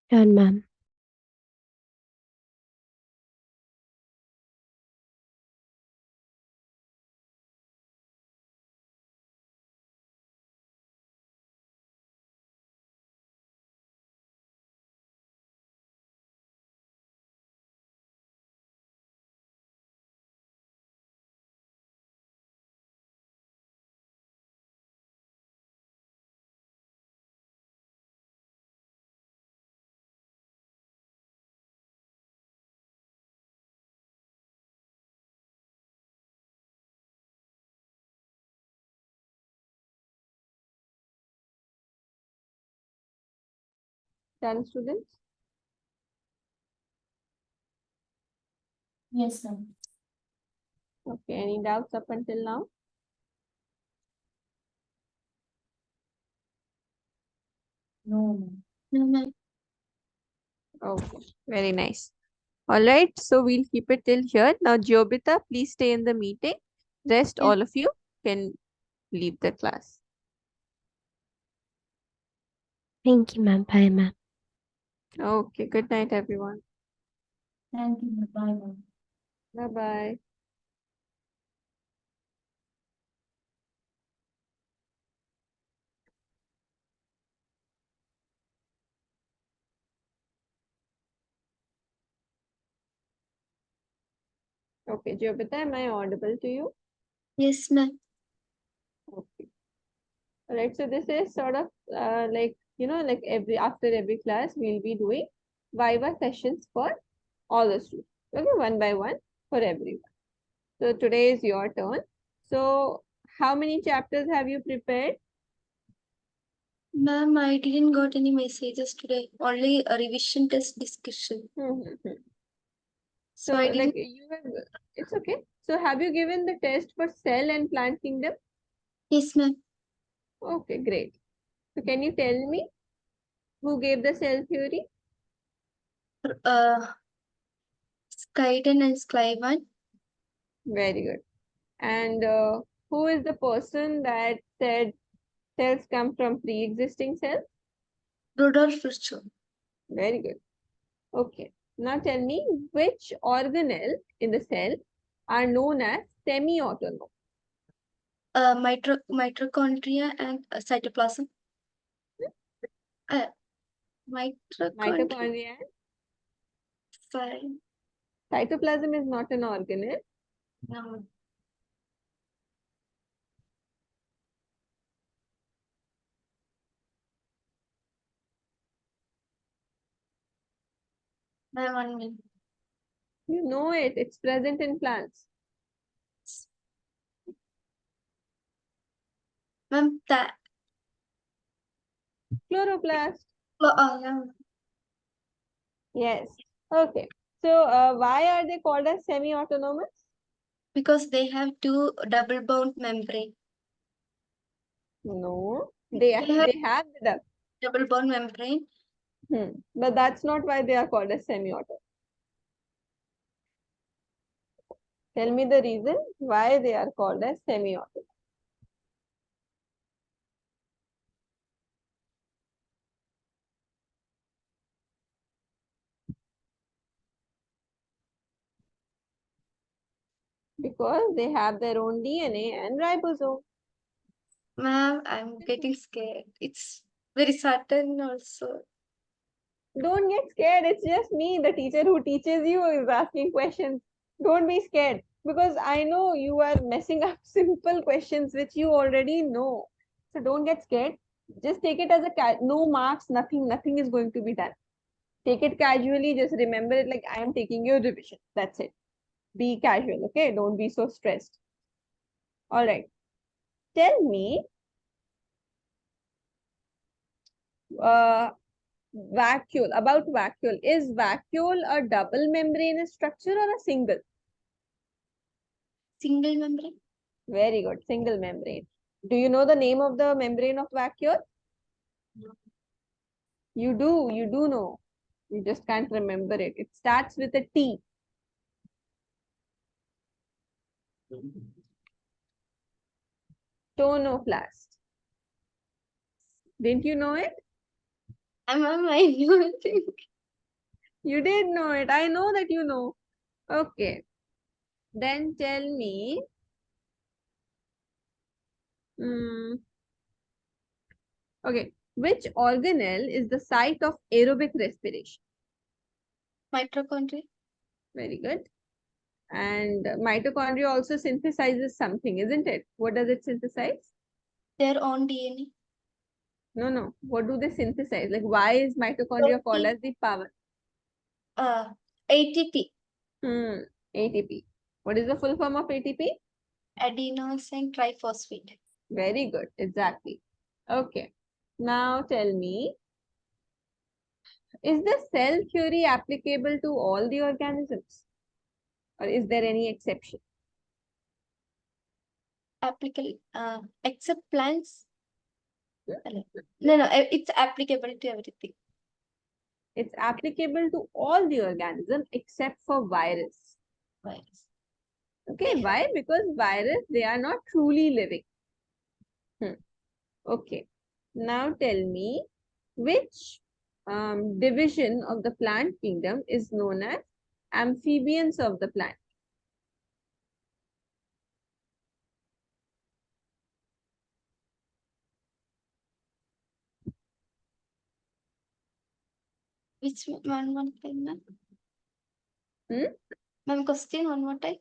Done, ma'am. Done, students? Yes, ma'am. Okay, any doubts up until now? No, ma'am. No, ma'am. Okay, very nice. All right, so we'll keep it till here. Now, Jobita, please stay in the meeting. Rest, Yes. all of you can leave the class. Thank you, ma'am. Bye, ma'am. Okay, good night, everyone. Thank you, ma'am. Bye, ma'am. Bye-bye. Okay, Jobita, am I audible to you? Yes, ma'am. Okay. All right, so this is sort of like, like after every class, we'll be doing Viva sessions for all the students. Okay, one by one for everyone. So today is your turn. So how many chapters have you prepared? Ma'am, I didn't got any messages today. Only a revision test discussion. So So I like didn't. you have, it's okay. So have you given the test for cell and plant kingdom? Yes, ma'am. Okay, great. So can you tell me who gave the cell theory? Uh, Skyden and Skyvan. Very good. And who is the person that said cells come from pre-existing cells? Rudolf Virchow. Very good. Okay. Now tell me which organelle in the cell are known as semi-autonomous. Mitochondria and cytoplasm. Mitochondria. Mitochondria and Fine. cytoplasm is not an organelle. No. Ma'am, 1 minute. You know it. It's present in plants. Ma'am, that. Chloroplast. Yeah. Yes. Okay. So why are they called as semi-autonomous? Because they have two double bound membrane. No. They have They have the duct. double bound membrane. But that's not why they are called as semi-autonomous. Tell me the reason why they are called as semi-autonomous. Because they have their own DNA and ribosome. Ma'am, I'm getting scared. It's very certain also. Don't get scared. It's just me, the teacher who teaches you, is asking questions. Don't be scared because I know you are messing up simple questions which you already know. So don't get scared. Just take it as a no marks, nothing. Nothing is going to be done. Take it casually. Just remember it like I am taking your revision. That's it. Be casual, okay? Don't be so stressed. All right. Tell me, uh, vacuole, about vacuole. Is vacuole a double membranous structure or a single? Single membrane? Very good, single membrane. Do you know the name of the membrane of vacuole? No. You do know. You just can't remember it. It starts with a T. Tonoplast. Didn't you know it? I know it. You did know it. I know that you know. Okay. Then tell me. mm, okay. Which organelle is the site of aerobic respiration? Mitochondria. Very good. And mitochondria also synthesizes something, isn't it? What does it synthesize? Their own DNA. No, no. What do they synthesize? Like, why is mitochondria called Protein. as the power? ATP. Hmm. ATP. What is the full form of ATP? Adenosine triphosphate. Very good. Exactly. Okay. Now tell me, is the cell theory applicable to all the organisms? Or is there any exception? Applicable. Except plants. Hmm? No, it's applicable to everything. It's applicable to all the organisms except for virus. Virus. Okay, why? Because virus, they are not truly living. Okay. Now tell me, which division of the plant kingdom is known as amphibians of the plant? Which one more time, ma'am? Hmm? Ma'am, question one more time.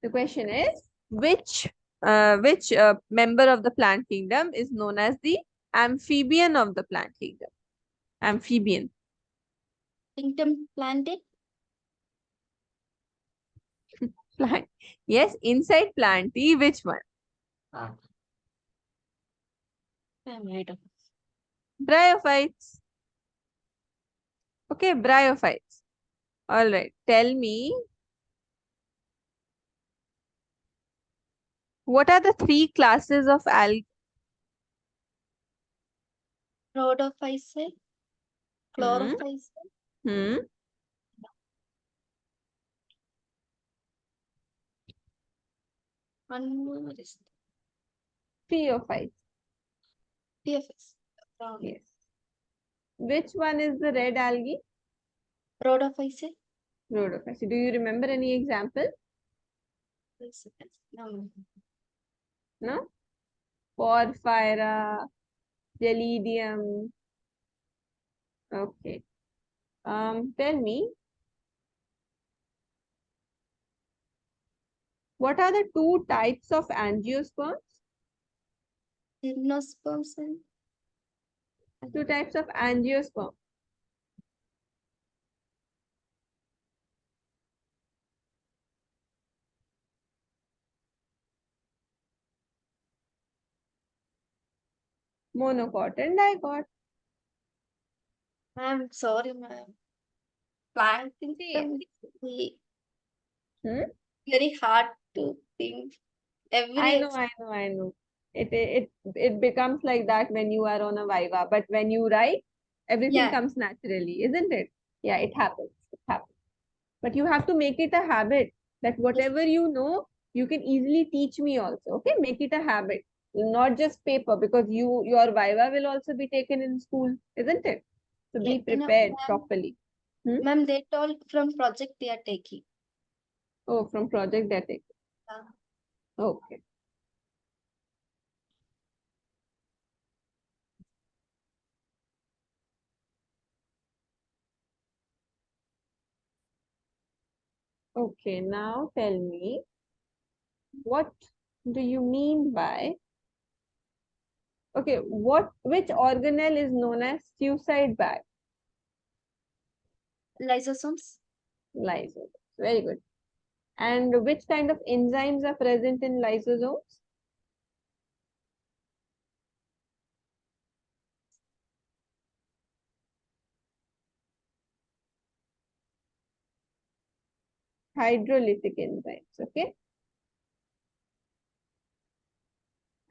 The question is, which member of the plant kingdom is known as the amphibian of the plant kingdom? Amphibian. Kingdom planted. Plant. Yes, inside planty, which one? Ma'am, I don't. Bryophytes. Okay, bryophytes. All right. Tell me, what are the three classes of algae? Rhodophyceae. Hmm. Chlorophyceae. Hmm. One more is Pheophytes. PFS. Round. Yes. Which one is the red algae? Rhodophyceae. Rhodophytes. Do you remember any example? No. No? Porphyra, Gelidium. Okay. Tell me, what are the two types of angiosperms? Gymnosperms and Two types of angiosperm. Monocot and dicot. ma'am, sorry, ma'am. Planting See, them is hmm? very hard to think. I Every know, I know, I know. It becomes like that when you are on a viva, but when you write, everything yeah, comes naturally, isn't it? Yeah, it happens. It happens. But you have to make it a habit that yes, whatever you know, you can easily teach me also. Okay, make it a habit, not just paper, because your viva will also be taken in school, isn't it? So yeah, be prepared properly. Hmm? ma'am, they told from project they are taking. Oh, from project that take. Uh, Okay. Okay, now tell me, what do you mean by, okay, which organelle is known as suicide bag? lysosomes. Lysosomes. Very good. And which kind of enzymes are present in lysosomes? Hydrolytic enzymes. Okay.